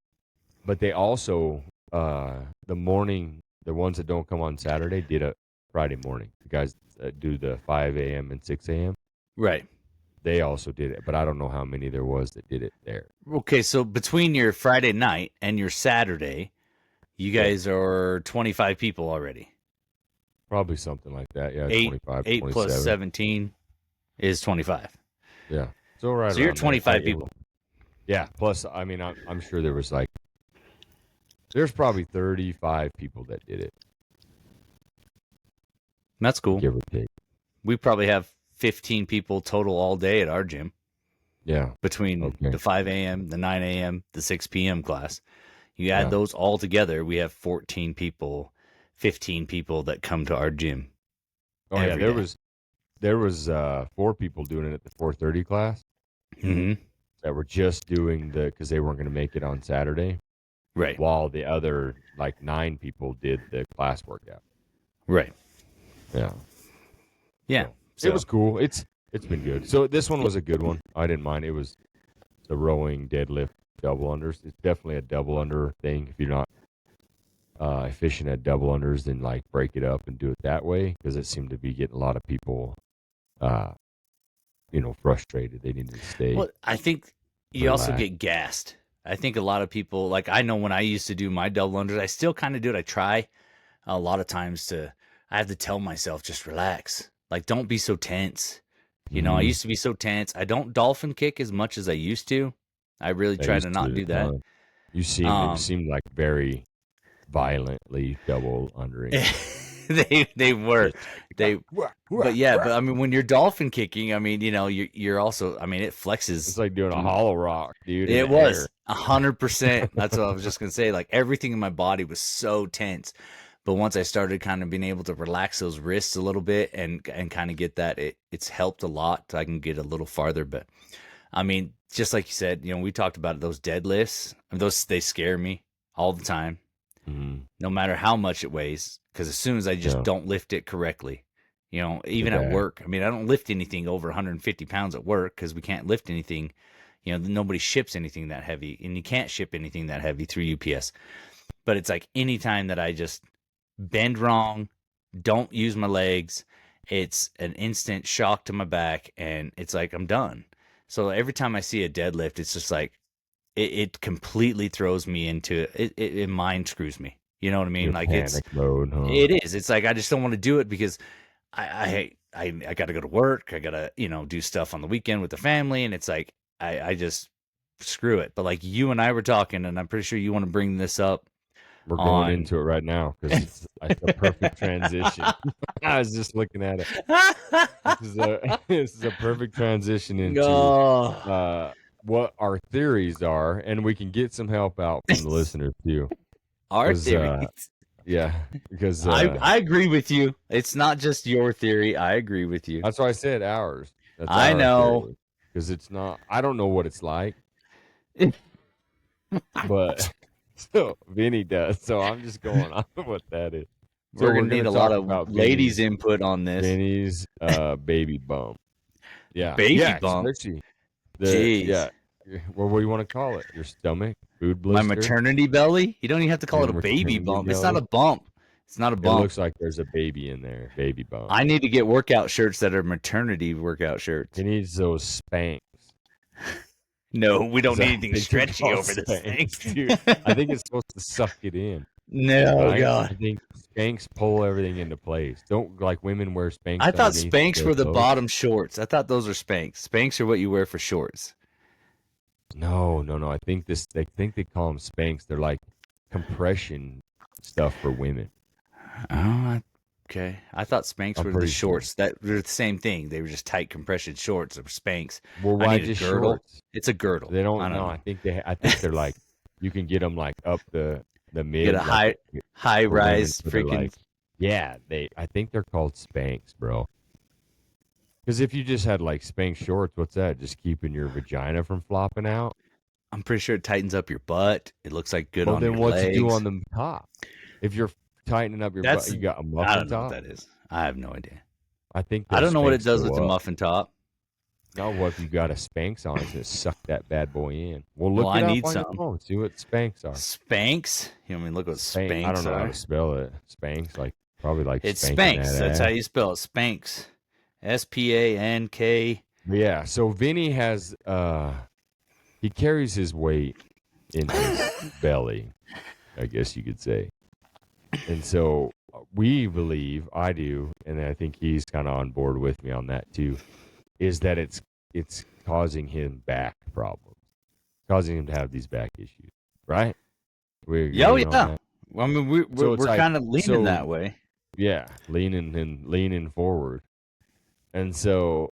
Speaker 1: But they also, the ones that don't come on Saturday did it Friday morning. The guys that do the 5 a.m. and 6 a.m.
Speaker 2: Right.
Speaker 1: They also did it, but I don't know how many there was that did it there.
Speaker 2: Okay, so between your Friday night and your Saturday, you guys are 25 people already.
Speaker 1: Probably something like that. Yeah,
Speaker 2: 25, 8 plus 17 is 25.
Speaker 1: Yeah. So
Speaker 2: you're 25 people.
Speaker 1: Yeah. Plus, I mean, I'm sure there was there's probably 35 people that did it.
Speaker 2: That's cool.
Speaker 1: Give or take.
Speaker 2: We probably have 15 people total all day at our gym.
Speaker 1: Yeah.
Speaker 2: Between the 5 a.m., the 9 a.m., the 6 p.m. class. You add those all together, we have 14 people, 15 people that come to our gym.
Speaker 1: Oh, yeah. There was 4 people doing it at the 4:30 class.
Speaker 2: Mm-hmm.
Speaker 1: That were just doing because they weren't going to make it on Saturday.
Speaker 2: Right.
Speaker 1: While the other 9 people did the class workout.
Speaker 2: Right.
Speaker 1: Yeah.
Speaker 2: Yeah.
Speaker 1: So it was cool. It's been good. So this one was a good one. I didn't mind. It was the rowing, deadlift, double unders. It's definitely a double under thing. If you're not efficient at double unders, then break it up and do it that way, because it seemed to be getting a lot of people, frustrated. They needed to stay.
Speaker 2: Well, I think you also get gassed. I think a lot of people, I know when I used to do my double unders, I still kind of do it. I try a lot of times I have to tell myself, just relax. Don't be so tense. I used to be so tense. I don't dolphin kick as much as I used to. I really try to not do that.
Speaker 1: You seem like very violently double undering.
Speaker 2: they were. But I mean, when you're dolphin kicking, I mean, you're also, I mean, it flexes.
Speaker 1: It's like doing a hollow rock, dude.
Speaker 2: It was 100%. That's what I was just going to say. Everything in my body was so tense. But once I started kind of being able to relax those wrists a little bit and kind of get that, it's helped a lot. I can get a little farther. But I mean, just like you said, we talked about those deadlifts. They scare me all the time, no matter how much it weighs. Because as soon as I just don't lift it correctly, even at work. I mean, I don't lift anything over 150 pounds at work because we can't lift anything. Nobody ships anything that heavy, and you can't ship anything that heavy through UPS. But it's like anytime that I just bend wrong, don't use my legs, it's an instant shock to my back, and it's like I'm done. So every time I see a deadlift, it's just like it completely throws me into it mind screws me. You know what I mean? Like
Speaker 1: panic mode, huh?
Speaker 2: it is. It's like I just don't want to do it because I got to go to work. I got to do stuff on the weekend with the family, and it's like I just screw it. But like you and I were talking, and I'm pretty sure you want to bring this up.
Speaker 1: We're going into it right now because it's a perfect transition. I was just looking at it. This is a perfect transition into what our theories are, and we can get some help out from the listeners too.
Speaker 2: Our theories.
Speaker 1: Yeah, because
Speaker 2: I agree with you. It's not just your theory. I agree with you.
Speaker 1: That's why I said ours. That's
Speaker 2: I know.
Speaker 1: Because it's not. I don't know what it's like, but. So Vinny does. So I'm just going on what that is. So
Speaker 2: we're gonna need a lot of ladies' input on this.
Speaker 1: Vinny's baby bump. Yeah.
Speaker 2: Baby bump.
Speaker 1: Jeez. Yeah. What do you want to call it? Your stomach? Food blister?
Speaker 2: My maternity belly? You don't even have to call it a baby bump. It's not a bump. It's not a bump.
Speaker 1: It looks like there's a baby in there. Baby bump.
Speaker 2: I need to get workout shirts that are maternity workout shirts.
Speaker 1: He needs those spanx.
Speaker 2: No, we don't need anything stretchy over this thing.
Speaker 1: Dude, I think it's supposed to suck it in.
Speaker 2: No, right? God.
Speaker 1: I think Spanx pull everything into place. Don't like women wear Spanx.
Speaker 2: I thought Spanx were the bottom shorts. I thought those are Spanx. Spanx are what you wear for shorts.
Speaker 1: No. I think they call them Spanx. They're like compression stuff for women.
Speaker 2: Oh, okay. I thought Spanx were the shorts. That were the same thing. They were just tight compression shorts or Spanx.
Speaker 1: Well, why just girdle? Shorts?
Speaker 2: It's a girdle.
Speaker 1: They don't know. I think they're like you can get them like up the mid.
Speaker 2: Get a high rise freaking.
Speaker 1: Like, I think they're called Spanx, bro. Because if you just had like Spanx shorts, what's that? Just keeping your vagina from flopping out?
Speaker 2: I'm pretty sure it tightens up your butt. It looks like good on your legs.
Speaker 1: Well, then what's it do on the top? If you're tightening up your butt, you got a muffin top?
Speaker 2: I don't know what that is. I have no idea.
Speaker 1: I
Speaker 2: don't know what it does with the muffin top.
Speaker 1: No, what if you got a Spanx on it to suck that bad boy in? Well, look it up on your phone. See what Spanx are.
Speaker 2: Spanx? You know what I mean? Look what Spanx are.
Speaker 1: I don't know how to spell it. Spanx, probably like
Speaker 2: it's Spanx. That's how you spell it. Spanx. SPANK.
Speaker 1: Yeah. So Vinny has he carries his weight in his belly, I guess you could say. And so we believe, I do, and I think he's kind of on board with me on that too, is that it's causing him back problems, causing him to have these back issues, right?
Speaker 2: Yeah. Well, I mean, we're kind of leaning that way.
Speaker 1: Yeah, leaning forward. And so...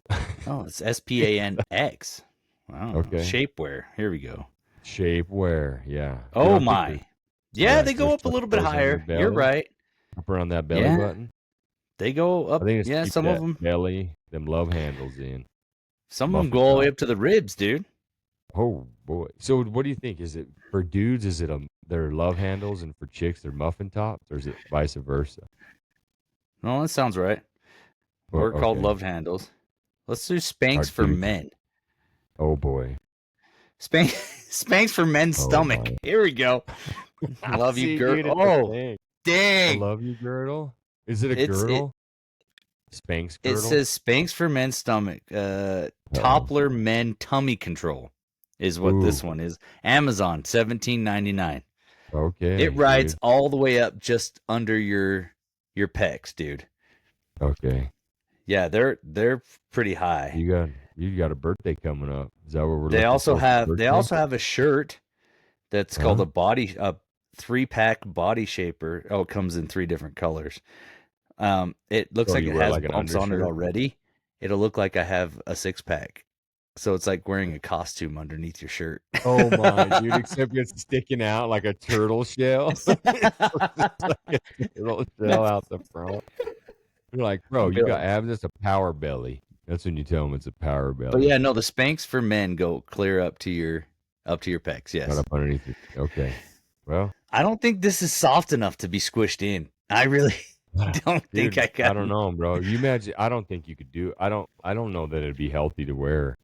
Speaker 2: it's SPANX. Wow. Okay. Shapewear. Here we go.
Speaker 1: Shapewear, yeah.
Speaker 2: Oh, my. Yeah, they go up a little bit higher. You're right.
Speaker 1: Up around that belly button.
Speaker 2: They go up. I think it's some of them.
Speaker 1: Belly, them love handles in.
Speaker 2: Some of them go all the way up to the ribs, dude.
Speaker 1: Oh, boy. So what do you think? Is it for dudes, is it their love handles, and for chicks, they're muffin tops, or is it vice versa?
Speaker 2: No, that sounds right. We're called love handles. Let's do Spanx for men.
Speaker 1: Oh, boy.
Speaker 2: Spanx for men's stomach. My. Here we go. I love you, girdle. Oh, dang.
Speaker 1: I love you, girdle. Is it a girdle? Spanx girdle?
Speaker 2: It says Spanx for men's stomach. Toppler men tummy control is what this one is. Amazon, $17.99.
Speaker 1: Okay.
Speaker 2: It rides all the way up just under your pecs, dude.
Speaker 1: Okay.
Speaker 2: Yeah, they're pretty high.
Speaker 1: You got a birthday coming up. Is that what we're?
Speaker 2: They also have a shirt that's called a 3-pack body shaper. Oh, it comes in 3 different colors. It looks like it has bumps on it already. It'll look like I have a 6-pack. So it's like wearing a costume underneath your shirt.
Speaker 1: Oh my, dude! Except it's sticking out like a turtle shell. Like a turtle shell out the front. You're like, bro, you got abs. It's a power belly. That's when you tell them it's a power
Speaker 2: But
Speaker 1: belly.
Speaker 2: yeah, no, the Spanx for men go clear up to your pecs.
Speaker 1: Not
Speaker 2: Yes.
Speaker 1: up underneath it. Okay. Well,
Speaker 2: I don't think this is soft enough to be squished in. I really don't think
Speaker 1: dude,
Speaker 2: I
Speaker 1: I
Speaker 2: got.
Speaker 1: don't know, bro. You imagine? I don't think you could do. I don't know that it'd be healthy to wear,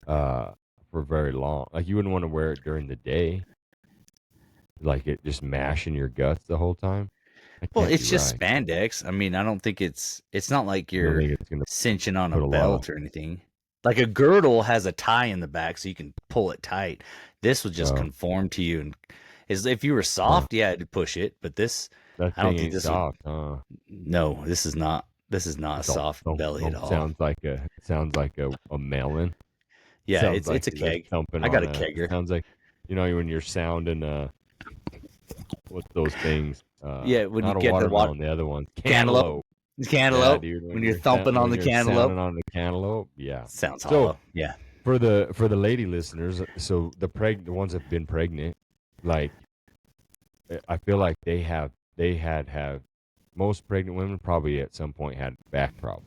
Speaker 1: uh, for very long. Like you wouldn't want to wear it during the day, like it just mashing your guts the whole time. That
Speaker 2: Well,
Speaker 1: can't be
Speaker 2: it's just
Speaker 1: right.
Speaker 2: spandex. I mean, I don't think it's not like
Speaker 1: I don't
Speaker 2: you're
Speaker 1: think it's gonna
Speaker 2: cinching on a
Speaker 1: put a lot of.
Speaker 2: belt or anything. Like a girdle has a tie in the back, so you can pull it tight. This would just
Speaker 1: Well,
Speaker 2: conform to you, and is if you were soft, yeah, it'd push it. But this,
Speaker 1: that
Speaker 2: I don't
Speaker 1: thing
Speaker 2: think
Speaker 1: ain't
Speaker 2: this would.
Speaker 1: soft, huh?
Speaker 2: No, this is not. This is not a
Speaker 1: It's all
Speaker 2: soft
Speaker 1: thump,
Speaker 2: belly at
Speaker 1: thump.
Speaker 2: all.
Speaker 1: Sounds like a melon.
Speaker 2: Yeah,
Speaker 1: Sounds like
Speaker 2: it's a
Speaker 1: that's
Speaker 2: keg.
Speaker 1: thumping
Speaker 2: I got
Speaker 1: on
Speaker 2: a
Speaker 1: a. It
Speaker 2: kegger.
Speaker 1: sounds like, when you're sounding what's those things?
Speaker 2: Yeah, when you
Speaker 1: Not a
Speaker 2: get the
Speaker 1: watermelon, the other one,
Speaker 2: cantaloupe,
Speaker 1: cantaloupe. Yeah,
Speaker 2: cantaloupe.
Speaker 1: dude.
Speaker 2: When you're thumping on
Speaker 1: When
Speaker 2: the
Speaker 1: you're
Speaker 2: cantaloupe,
Speaker 1: sounding on the cantaloupe, yeah.
Speaker 2: sounds
Speaker 1: So
Speaker 2: hollow. Yeah.
Speaker 1: for the lady listeners, so the ones that've been pregnant, like I feel like have most pregnant women probably at some point had back problems.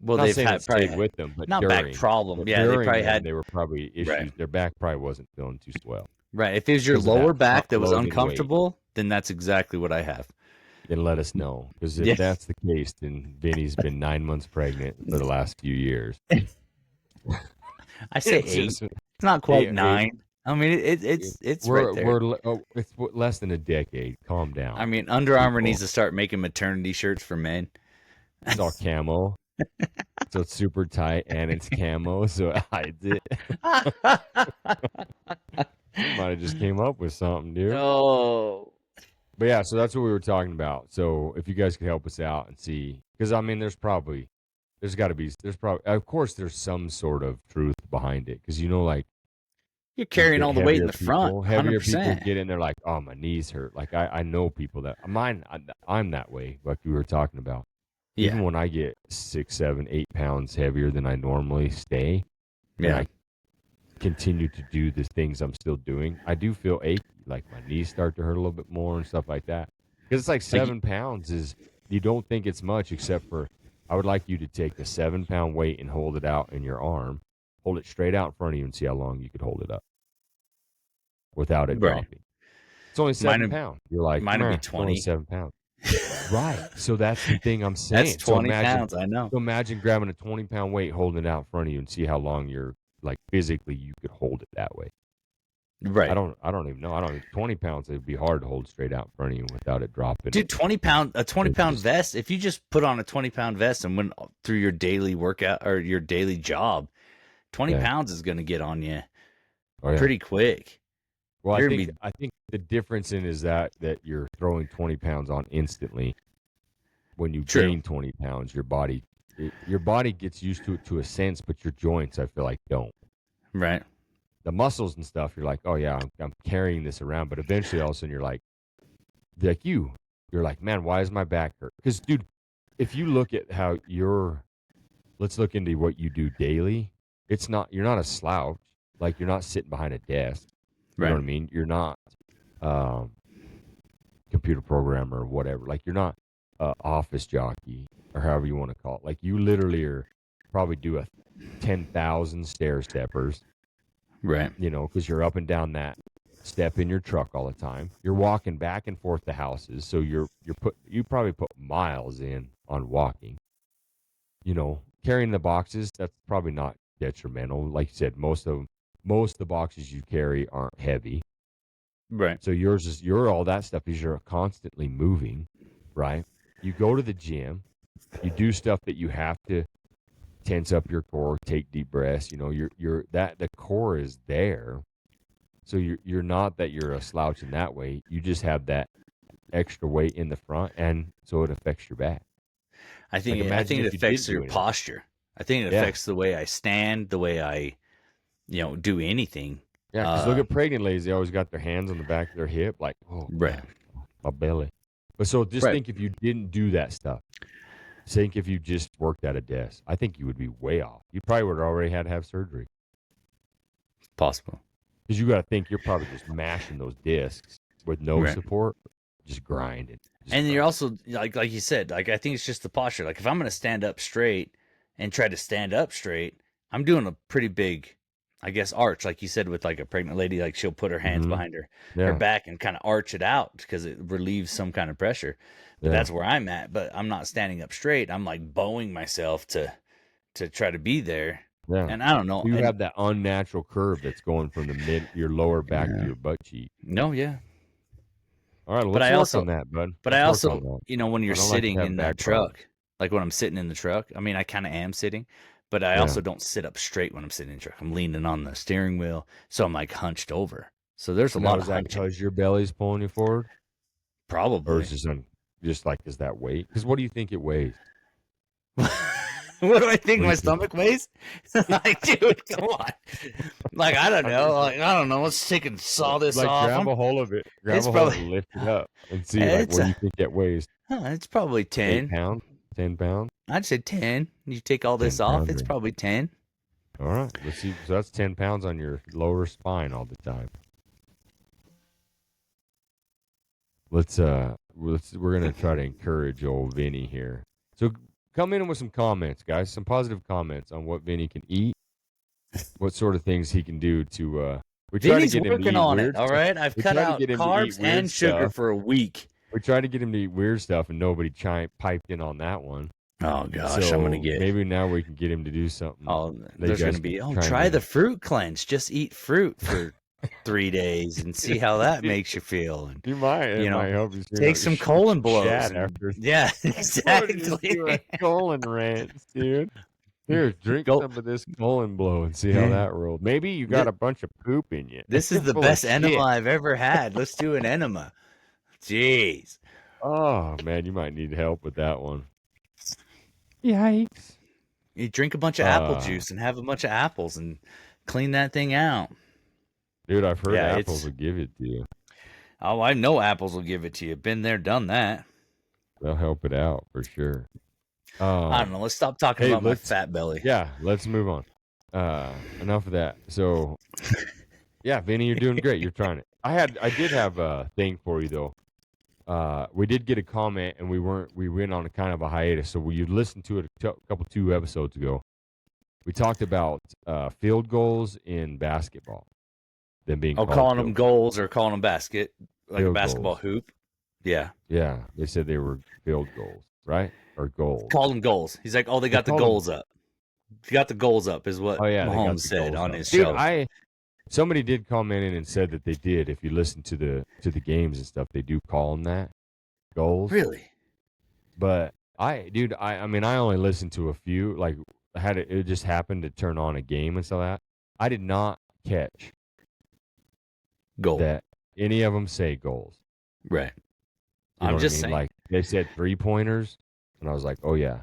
Speaker 2: Well,
Speaker 1: Not
Speaker 2: they've
Speaker 1: saying it
Speaker 2: had
Speaker 1: stayed
Speaker 2: probably
Speaker 1: with them, but
Speaker 2: not back problem.
Speaker 1: but
Speaker 2: Yeah, they
Speaker 1: during
Speaker 2: probably
Speaker 1: them,
Speaker 2: had
Speaker 1: they were probably
Speaker 2: right.
Speaker 1: issues. Their back probably wasn't feeling too swell
Speaker 2: Right. If it was your
Speaker 1: because of that
Speaker 2: lower back
Speaker 1: front
Speaker 2: that was
Speaker 1: loading weight.
Speaker 2: uncomfortable, then that's exactly what I have.
Speaker 1: Then let us know, because if
Speaker 2: Yeah.
Speaker 1: that's the case, then Vinny's been 9 months pregnant for the last few years.
Speaker 2: I say
Speaker 1: It's
Speaker 2: 8.
Speaker 1: just
Speaker 2: It's not quite 9. I mean, it's right there.
Speaker 1: it's less than a decade. Calm
Speaker 2: I
Speaker 1: down,
Speaker 2: mean, Under Armour
Speaker 1: people.
Speaker 2: needs to start making maternity shirts for men.
Speaker 1: It's all camo, so it's super tight and it's camo, so it hides it. You might have just came up with something, dude.
Speaker 2: Oh.
Speaker 1: But yeah, so that's what we were talking about. So if you guys could help us out and see, because I mean, there's probably, of course, there's some sort of truth behind it, because like
Speaker 2: You're
Speaker 1: these
Speaker 2: carrying all the weight in the front,
Speaker 1: heavier people
Speaker 2: 100%.
Speaker 1: get in there like, oh, my knees hurt. Like I know people that I'm that way, like we were talking about.
Speaker 2: Yeah.
Speaker 1: Even when I get 6, 7, 8 pounds heavier than I normally stay, and
Speaker 2: Yeah.
Speaker 1: I continue to do the things I'm still doing, I do feel achy. Like my knees start to hurt a little bit more and stuff like that. Because it's like
Speaker 2: Like,
Speaker 1: 7 pounds you don't think it's much, except for I would like you to take the 7 pound weight and hold it out in your arm, hold it straight out in front of you, and see how long you could hold it up without it
Speaker 2: right.
Speaker 1: dropping. It's only 7
Speaker 2: Mine
Speaker 1: pounds. You're like,
Speaker 2: mine would be
Speaker 1: it's only
Speaker 2: 20.
Speaker 1: 7 pounds. Right. So that's the thing I'm
Speaker 2: That's
Speaker 1: saying.
Speaker 2: 20 pounds, I know.
Speaker 1: So imagine grabbing a 20-pound weight, holding it out in front of you, and see how long you're like physically you could hold it that way.
Speaker 2: Right.
Speaker 1: I don't even know. 20 pounds, it'd be hard to hold straight out in front of you without it dropping.
Speaker 2: Dude, 20-pound vest, if you just put on a 20-pound vest and went through your daily workout or your daily job, 20 pounds is going to get on you pretty quick.
Speaker 1: Well, I think the difference is that you're throwing 20 pounds on instantly. When you gain 20 pounds, your body gets used to it to a sense, but your joints, I feel like, don't.
Speaker 2: Right.
Speaker 1: The muscles and stuff, you're like, oh yeah, I'm carrying this around, but eventually all of a sudden you're like man, why is my back hurt? Because dude, if you look at how let's look into what you do daily. You're not a slouch. Like you're not sitting behind a desk. You know what I mean? You're not computer programmer or whatever. Like you're not office jockey or however you want to call it. Like you literally probably do a 10,000 stair steppers.
Speaker 2: Right.
Speaker 1: Because you're up and down that step in your truck all the time. You're walking back and forth to houses, so you probably put miles in on walking. Carrying the boxes, that's probably not detrimental. Like you said, most of the boxes you carry aren't heavy.
Speaker 2: Right.
Speaker 1: So you're all that stuff is you're constantly moving, right? You go to the gym, you do stuff that you have to tense up your core, take deep breaths. The core is there. So you're not that you're a slouch in that way. You just have that extra weight in the front, and so it affects your back.
Speaker 2: I think it affects your posture. I think it affects the way I stand, the way I, do anything.
Speaker 1: Yeah, because look at pregnant ladies. They always got their hands on the back of their hip, like, oh,
Speaker 2: right,
Speaker 1: gosh, my belly. But so just think if you didn't do that stuff. Think if you just worked at a desk. I think you would be way off. You probably would have already had to have surgery.
Speaker 2: Possible.
Speaker 1: Because you got to think you're probably just mashing those discs with no support, just grinding.
Speaker 2: And you're also like you said, like I think it's just the posture. Like if I'm going to stand up straight, and try to stand up straight, I'm doing a pretty big, I guess, arch, like you said, with like a pregnant lady, like she'll put her hands behind her back and kind of arch it out because it relieves some kind of pressure. But that's where I'm at. But I'm not standing up straight. I'm like bowing myself to try to be there.
Speaker 1: Yeah.
Speaker 2: And I don't know.
Speaker 1: So you
Speaker 2: and,
Speaker 1: have that unnatural curve that's going from your lower back to your butt cheek.
Speaker 2: No, yeah.
Speaker 1: All right, let's work on that, bud.
Speaker 2: But
Speaker 1: let's
Speaker 2: I
Speaker 1: work
Speaker 2: also,
Speaker 1: on that.
Speaker 2: you know, when you're sitting in that truck, like when I'm sitting in the truck, I mean, I kind of am sitting, but I also don't sit up straight when I'm sitting in the truck. I'm leaning on the steering wheel, so I'm like hunched over. So there's a lot of hunching.
Speaker 1: Because your belly's pulling you forward?
Speaker 2: Probably.
Speaker 1: Or is it just like, is that weight? Because what do you think it weighs?
Speaker 2: What do I think my stomach weighs? Like, dude, come on. Like, I don't know. Like, I don't know. Let's take and saw this off.
Speaker 1: Grab a hold of it. Grab a hold of it, lift it up, and see like what you think it weighs.
Speaker 2: It's probably 10.
Speaker 1: 8 pounds? 10 pounds?
Speaker 2: I'd say 10. You take all this off, it's probably 10.
Speaker 1: All right. Let's see. So that's 10 pounds on your lower spine all the time. We're gonna try to encourage old Vinny here. So come in with some comments, guys. Some positive comments on what Vinny can eat, what sort of things he can do to. We try
Speaker 2: Vinny's
Speaker 1: to get him
Speaker 2: working
Speaker 1: to eat
Speaker 2: on
Speaker 1: weird
Speaker 2: it. All right, I've cut out carbs and sugar for a week.
Speaker 1: We tried to get him to eat weird stuff, and nobody piped in on that one.
Speaker 2: Oh gosh,
Speaker 1: so
Speaker 2: I'm gonna get.
Speaker 1: Maybe now we can get him to do something.
Speaker 2: Oh, there's gonna be. Oh, try the fruit cleanse. Just eat fruit for 3 days and see how that makes you feel. And
Speaker 1: you might, might help you
Speaker 2: take some colon blows. Yeah,
Speaker 1: exactly. Colon rants, dude. Here, drink some of this colon blow and see how that rolled. Maybe you got a bunch of poop in you.
Speaker 2: This is the best enema I've ever had. Let's do an enema. Jeez.
Speaker 1: Oh man, you might need help with that one. Yikes.
Speaker 2: You drink a bunch of apple juice and have a bunch of apples and clean that thing out.
Speaker 1: Dude, I've heard apples will give it to you.
Speaker 2: Oh, I know apples will give it to you. Been there, done that.
Speaker 1: They'll help it out for sure.
Speaker 2: I don't know. Let's stop talking about my fat belly.
Speaker 1: Yeah, let's move on. Enough of that. So, yeah, Vinny, you're doing great. You're trying it. I did have a thing for you though. We did get a comment, and we went on a kind of a hiatus. So you listened to it two episodes ago. We talked about field goals in basketball. Them being
Speaker 2: calling them goals or calling them basket, like
Speaker 1: field
Speaker 2: a basketball
Speaker 1: goals.
Speaker 2: Hoop. Yeah.
Speaker 1: Yeah, they said they were field goals, right? Or goals.
Speaker 2: Called them goals. He's like, oh, they got the goals up. You got the goals up, is what Mahomes said on his show.
Speaker 1: Somebody did comment in and said that they did. If you listen to the games and stuff, they do call them that goals.
Speaker 2: Really?
Speaker 1: But I only listened to a few. Like it just happened to turn on a game and stuff like that. I did not catch
Speaker 2: goal
Speaker 1: that any of them say goals.
Speaker 2: Right.
Speaker 1: You know
Speaker 2: I'm just
Speaker 1: what I mean?
Speaker 2: saying.
Speaker 1: Like they said 3-pointers, and I was like, oh yeah,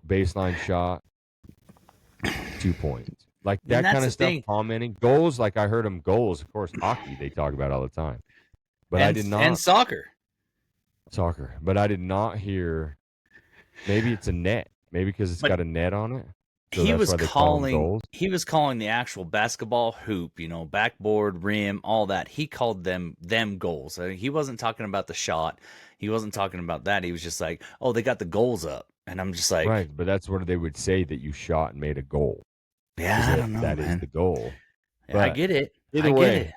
Speaker 1: baseline shot, 2 points. Like that kind of stuff. Commenting goals, like I heard them goals. Of course, hockey they talk about all the time, but I did not.
Speaker 2: And soccer,
Speaker 1: but I did not hear. Maybe it's a net. Maybe because it's got a net on it. So
Speaker 2: he was calling the actual basketball hoop, backboard, rim, all that. He called them goals. I mean, he wasn't talking about the shot. He wasn't talking about that. He was just like, oh, they got the goals up, and I'm just like,
Speaker 1: right. But that's what they would say, that you shot and made a goal.
Speaker 2: Yeah, I don't know.
Speaker 1: That is the goal.
Speaker 2: But I get it.
Speaker 1: Either way,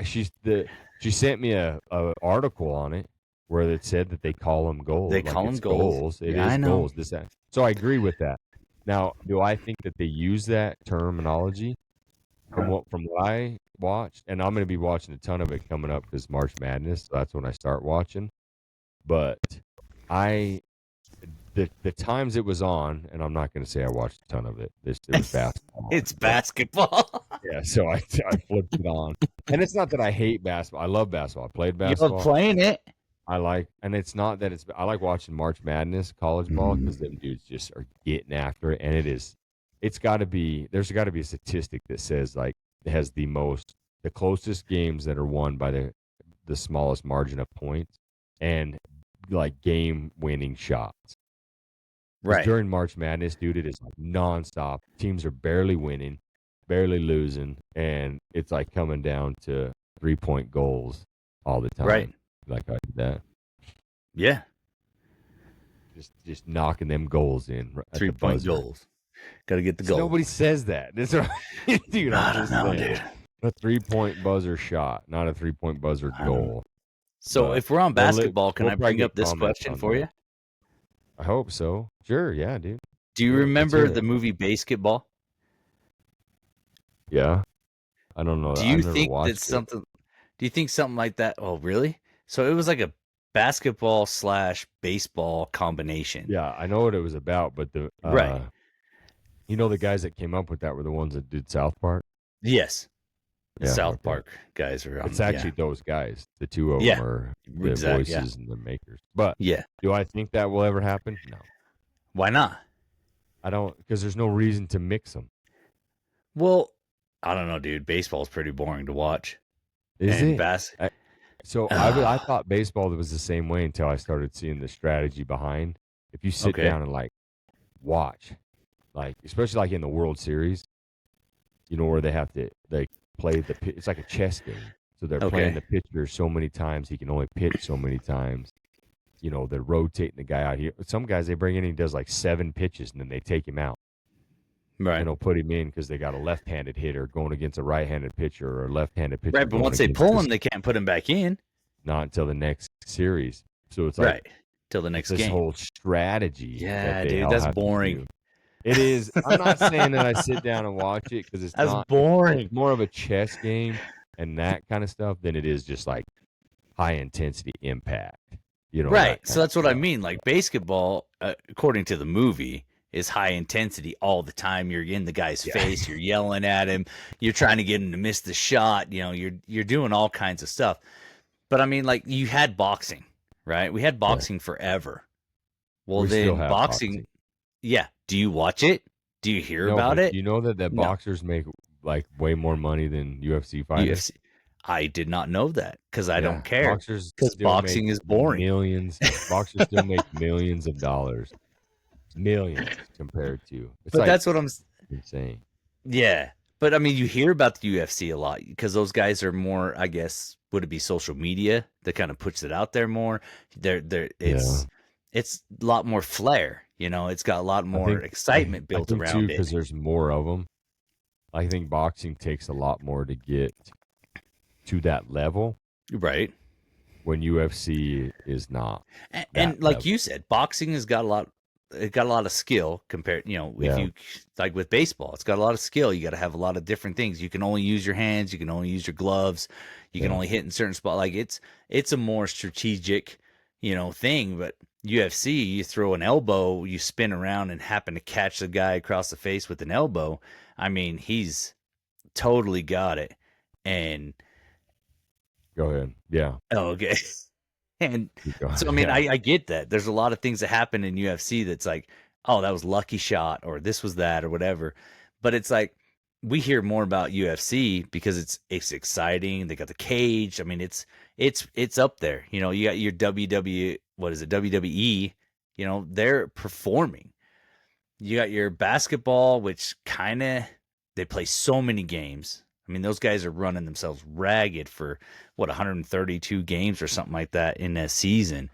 Speaker 1: she sent me a article on it where it said that they call them goals.
Speaker 2: They call them goals.
Speaker 1: It is goals. So I agree with that. Now, do I think that they use that terminology from what I watched? And I'm going to be watching a ton of it coming up because March Madness. So that's when I start watching. But the times it was on, and I'm not going to say I watched a ton of it. It was basketball.
Speaker 2: It's basketball.
Speaker 1: Yeah, so I flipped it on. And it's not that I hate basketball. I love basketball. I played basketball.
Speaker 2: You love playing it.
Speaker 1: And it's not that I like watching March Madness college ball because them dudes just are getting after it. And there's got to be a statistic that says like it has the closest games that are won by the smallest margin of points and like game winning shots.
Speaker 2: Right.
Speaker 1: During March Madness, dude, it is like nonstop. Teams are barely winning, barely losing. And it's like coming down to 3-point goals all the time.
Speaker 2: Right.
Speaker 1: Like I did that.
Speaker 2: Yeah.
Speaker 1: just knocking them goals in at the
Speaker 2: 3-point
Speaker 1: buzzer.
Speaker 2: goals. Got to get the goal.
Speaker 1: Nobody says that. That's right. Dude,
Speaker 2: I
Speaker 1: I'm
Speaker 2: don't
Speaker 1: just
Speaker 2: know,
Speaker 1: saying.
Speaker 2: dude.
Speaker 1: A 3-point buzzer shot, not a 3-point buzzer goal.
Speaker 2: So
Speaker 1: But
Speaker 2: if we're on basketball, can
Speaker 1: we'll
Speaker 2: I
Speaker 1: probably
Speaker 2: bring up
Speaker 1: get
Speaker 2: this
Speaker 1: comments
Speaker 2: question
Speaker 1: on
Speaker 2: for
Speaker 1: that.
Speaker 2: you?
Speaker 1: I hope so. Sure, yeah, dude.
Speaker 2: Do you
Speaker 1: Sure, let's
Speaker 2: remember
Speaker 1: hear
Speaker 2: the
Speaker 1: it.
Speaker 2: movie Basketball?
Speaker 1: Yeah. I don't know.
Speaker 2: Do
Speaker 1: I've
Speaker 2: you
Speaker 1: never
Speaker 2: think
Speaker 1: watched
Speaker 2: that
Speaker 1: it.
Speaker 2: something? Do you think something like that? Oh, really? So it was like a basketball / baseball combination.
Speaker 1: Yeah, I know what it was about, but
Speaker 2: Right.
Speaker 1: the guys that came up with that were the ones that did South Park.
Speaker 2: Yes. The
Speaker 1: Yeah,
Speaker 2: South
Speaker 1: okay.
Speaker 2: Park guys are on.
Speaker 1: It's actually those guys. The two of
Speaker 2: Yeah.
Speaker 1: them are the
Speaker 2: Exact- yeah.
Speaker 1: voices and the makers. But
Speaker 2: Yeah.
Speaker 1: do I think that will ever happen? No.
Speaker 2: Why not?
Speaker 1: I don't, because there's no reason to mix them.
Speaker 2: Well, I don't know, dude. Baseball's pretty boring to watch.
Speaker 1: Is
Speaker 2: And
Speaker 1: it? I thought baseball was the same way until I started seeing the strategy behind. If you sit
Speaker 2: Okay.
Speaker 1: down and like watch, like especially like in the World Series, where they have to like play it's like a chess game. So they're playing the pitcher so many times, he can only pitch so many times. They're rotating the guy out here. Some guys they bring in, he does like 7 pitches and then they take him out.
Speaker 2: Right.
Speaker 1: Put him in because they got a left-handed hitter going against a right-handed pitcher or a left-handed pitcher.
Speaker 2: Right, but once they pull him, they can't put him back in.
Speaker 1: Not until the next series. So it's like
Speaker 2: right till the next
Speaker 1: this
Speaker 2: game.
Speaker 1: whole strategy.
Speaker 2: Yeah,
Speaker 1: that they
Speaker 2: dude,
Speaker 1: all
Speaker 2: that's
Speaker 1: have to
Speaker 2: boring.
Speaker 1: do. It is. I'm not saying that I sit down and watch it because it's
Speaker 2: That's
Speaker 1: not
Speaker 2: boring.
Speaker 1: It's more of a chess game and that kind of stuff than it is just like high intensity impact.
Speaker 2: Right. So that's what I mean. Like basketball, according to the movie, is high intensity all the time. You're in the guy's face. You're yelling at him. You're trying to get him to miss the shot. You're doing all kinds of stuff. But I mean, like you had boxing, right? We had boxing forever. Well,
Speaker 1: we
Speaker 2: then
Speaker 1: still have
Speaker 2: boxing. Yeah. Do you watch it? Do you hear about it?
Speaker 1: Do you know that boxers make like way more money than UFC fighters?
Speaker 2: I did not know that because I don't care.
Speaker 1: Boxers
Speaker 2: because boxing is boring.
Speaker 1: Millions. Boxers still make millions of dollars. Millions compared to.
Speaker 2: But that's what I'm
Speaker 1: saying.
Speaker 2: Yeah. But I mean, you hear about the UFC a lot because those guys are more, I guess, would it be social media that kind of puts it out there more? It's a lot more flair. It's got a lot more excitement built around it.
Speaker 1: Because there's more of them. I think boxing takes a lot more to get to that level.
Speaker 2: Right.
Speaker 1: When UFC is not.
Speaker 2: And like you said, boxing has got a lot. It got a lot of skill compared, if you like with baseball, it's got a lot of skill. You got to have a lot of different things. You can only use your hands. You can only use your gloves. You can only hit in certain spots. Like it's a more strategic, thing. But UFC, you throw an elbow, you spin around and happen to catch the guy across the face with an elbow. I mean, he's totally got it. And
Speaker 1: go ahead. Yeah.
Speaker 2: Oh, okay. And so, I mean, I get that. There's a lot of things that happen in UFC that's like, oh, that was lucky shot or this was that or whatever. But it's like we hear more about UFC because it's exciting. They got the cage. I mean, it's up there. You got your WWE, they're performing. You got your basketball, which kind of they play so many games. I mean, those guys are running themselves ragged for 132 games or something like that in a season.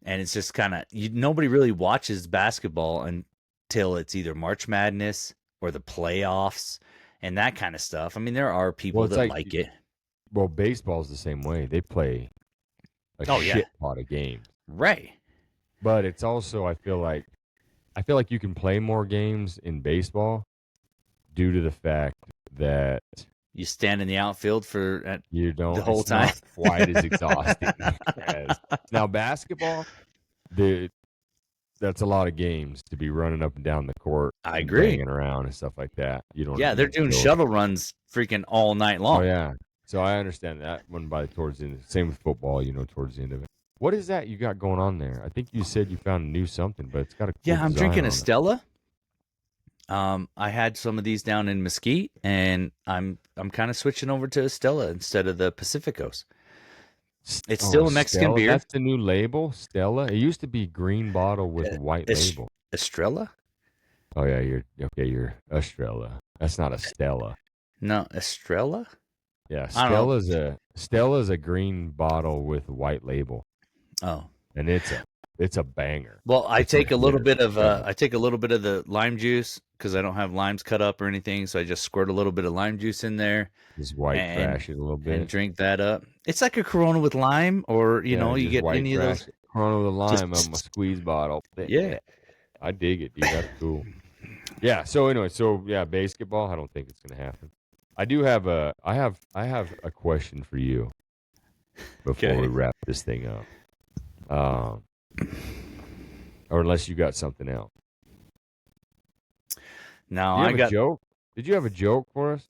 Speaker 2: And it's just kind of, nobody really watches basketball until it's either March Madness or the playoffs and that kind of stuff. I mean, there are people that like it.
Speaker 1: Well, baseball's the same way. They play a shit pot of games.
Speaker 2: Right.
Speaker 1: But it's also, I feel like you can play more games in baseball due to the fact that
Speaker 2: you stand in the outfield for the whole
Speaker 1: it's
Speaker 2: time.
Speaker 1: Not quite as exhausting as now basketball. That's a lot of games to be running up and down the court.
Speaker 2: I agree,
Speaker 1: banging around and stuff like that.
Speaker 2: Yeah, they're doing shuttle runs freaking all night long.
Speaker 1: Oh yeah, so I understand that one towards the end. Same with football, towards the end of it. What is that you got going on there? I think you said you found a new something, but it's got a cool
Speaker 2: I'm drinking a
Speaker 1: it.
Speaker 2: Stella. I had some of these down in Mesquite, and I'm kind of switching over to Stella instead of the Pacificos. It's still a Mexican
Speaker 1: Stella?
Speaker 2: beer.
Speaker 1: That's the new label, Stella. It used to be green bottle with white label.
Speaker 2: Estrella?
Speaker 1: Oh yeah, you're Estrella. That's not a Stella.
Speaker 2: No, Estrella?
Speaker 1: Yeah, Stella's a green bottle with white label.
Speaker 2: Oh.
Speaker 1: And it's a it's a banger.
Speaker 2: Well, I
Speaker 1: It's
Speaker 2: take a little bit of
Speaker 1: incredible.
Speaker 2: I take a little bit of the lime juice because I don't have limes cut up or anything, so I just squirt a little bit of lime juice in there
Speaker 1: Just white
Speaker 2: and
Speaker 1: trash it a little
Speaker 2: and
Speaker 1: bit.
Speaker 2: drink that up. It's like a Corona with lime, or
Speaker 1: Yeah,
Speaker 2: you
Speaker 1: just
Speaker 2: get
Speaker 1: white
Speaker 2: any of
Speaker 1: trash
Speaker 2: those.
Speaker 1: it. Corona with a lime on my
Speaker 2: Just
Speaker 1: squeeze bottle.
Speaker 2: yeah.
Speaker 1: I dig it, dude. That's cool. Yeah. So anyway, basketball. I don't think it's gonna happen. I do have I have a question for you before we
Speaker 2: Okay.
Speaker 1: wrap this thing up. Um, or unless you got something else.
Speaker 2: Now
Speaker 1: Do you
Speaker 2: I
Speaker 1: have a
Speaker 2: got
Speaker 1: joke? Did you have a joke for us?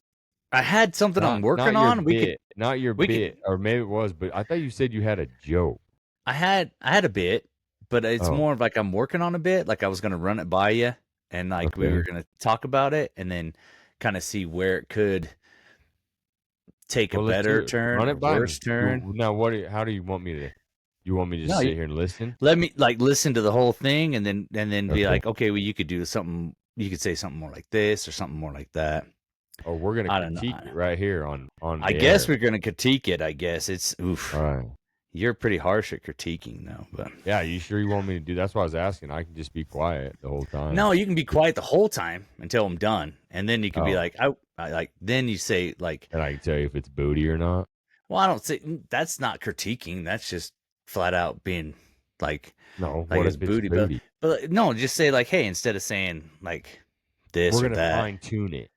Speaker 2: I had something I'm
Speaker 1: Not
Speaker 2: working
Speaker 1: your
Speaker 2: on.
Speaker 1: bit, not your
Speaker 2: We could
Speaker 1: bit, or maybe it was, but I thought you said you had a joke.
Speaker 2: I had a bit, but it's
Speaker 1: Oh,
Speaker 2: more of like I'm working on a bit. Like I was gonna run it by you, and like we were
Speaker 1: okay.
Speaker 2: gonna talk about it, and then kind of see where it could take a
Speaker 1: Well, let's
Speaker 2: better
Speaker 1: hear it.
Speaker 2: turn
Speaker 1: Run
Speaker 2: or
Speaker 1: it by
Speaker 2: worse
Speaker 1: me.
Speaker 2: turn.
Speaker 1: You now how do you want me to? You want me to just
Speaker 2: No,
Speaker 1: sit here and listen?
Speaker 2: let me like listen to the whole thing, and then be
Speaker 1: Okay.
Speaker 2: like, okay, well, you could do something. You could say something more like this or something more like that.
Speaker 1: Or we're gonna
Speaker 2: I don't know.
Speaker 1: critique it right here on
Speaker 2: I guess
Speaker 1: air.
Speaker 2: we're gonna critique it. I guess it's
Speaker 1: All
Speaker 2: oof.
Speaker 1: right.
Speaker 2: You're pretty harsh at critiquing, though. But
Speaker 1: Yeah, you sure you want me to do? That's why I was asking. I can just be quiet the whole time.
Speaker 2: no, you can be quiet the whole time until I'm done, and then you can be
Speaker 1: Oh,
Speaker 2: like, I like. Then you say like,
Speaker 1: and I can tell you if it's booty or not.
Speaker 2: well, I don't say that's not critiquing. That's just flat out being
Speaker 1: No.
Speaker 2: like
Speaker 1: What
Speaker 2: it's
Speaker 1: if it's
Speaker 2: booty. But
Speaker 1: booty?
Speaker 2: no, just say like, hey, instead of saying like
Speaker 1: We're
Speaker 2: this or
Speaker 1: gonna
Speaker 2: that.
Speaker 1: fine tune it.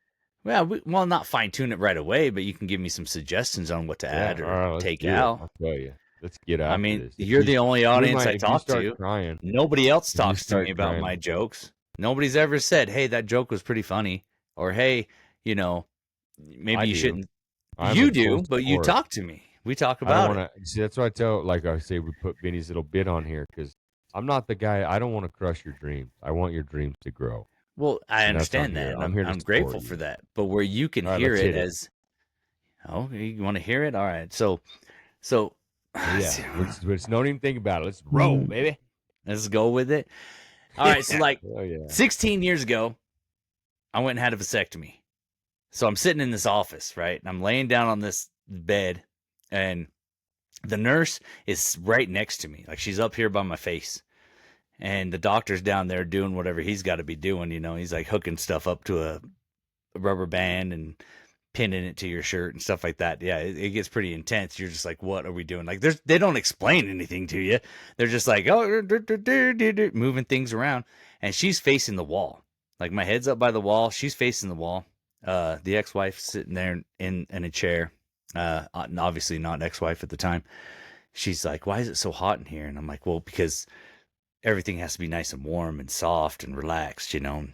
Speaker 2: Well, well, not fine tune it right away, but you can give me some suggestions on what to
Speaker 1: Yeah.
Speaker 2: add
Speaker 1: All
Speaker 2: or
Speaker 1: right. Let's
Speaker 2: take
Speaker 1: do it.
Speaker 2: out.
Speaker 1: I'll tell you. Let's get
Speaker 2: I
Speaker 1: after
Speaker 2: mean,
Speaker 1: this.
Speaker 2: you're the only audience I
Speaker 1: If you
Speaker 2: talk
Speaker 1: start
Speaker 2: to.
Speaker 1: crying,
Speaker 2: Nobody else
Speaker 1: if you
Speaker 2: talks to me
Speaker 1: start
Speaker 2: about
Speaker 1: crying,
Speaker 2: my jokes. Nobody's ever said, "Hey, that joke was pretty funny," or "Hey, you know,
Speaker 1: I
Speaker 2: maybe you
Speaker 1: do.
Speaker 2: shouldn't."
Speaker 1: I'm
Speaker 2: You
Speaker 1: in full
Speaker 2: do, but you
Speaker 1: support.
Speaker 2: talk to me. We talk
Speaker 1: I don't
Speaker 2: about
Speaker 1: want
Speaker 2: it.
Speaker 1: to see. That's why I tell, like I say, we put Vinny's little bit on here because I'm not the guy. I don't want to crush your dreams. I want your dreams to grow,
Speaker 2: Well, I
Speaker 1: and that's
Speaker 2: understand that, and
Speaker 1: I'm here to
Speaker 2: I'm
Speaker 1: support
Speaker 2: grateful
Speaker 1: you.
Speaker 2: for that. But where you can
Speaker 1: All right,
Speaker 2: hear
Speaker 1: let's
Speaker 2: it
Speaker 1: hit it.
Speaker 2: as, oh, you want to hear it? All right. So,
Speaker 1: Yeah, let's don't even think about it. Let's roll, baby.
Speaker 2: let's go with it. All right. So, like
Speaker 1: Oh yeah.
Speaker 2: 16 years ago, I went and had a vasectomy. So I'm sitting in this office, right? And I'm laying down on this bed, and the nurse is right next to me. Like she's up here by my face. And the doctor's down there doing whatever he's got to be doing. He's like hooking stuff up to a rubber band and pinning it to your shirt and stuff like that. Yeah, it gets pretty intense. You're just like, what are we doing? Like, they don't explain anything to you. They're just like, oh, moving things around. And she's facing the wall. Like my head's up by the wall. She's facing the wall. The ex-wife sitting there in a chair. Obviously not ex-wife at the time. She's like, why is it so hot in here? And I'm like, well, because everything has to be nice and warm and soft and relaxed. And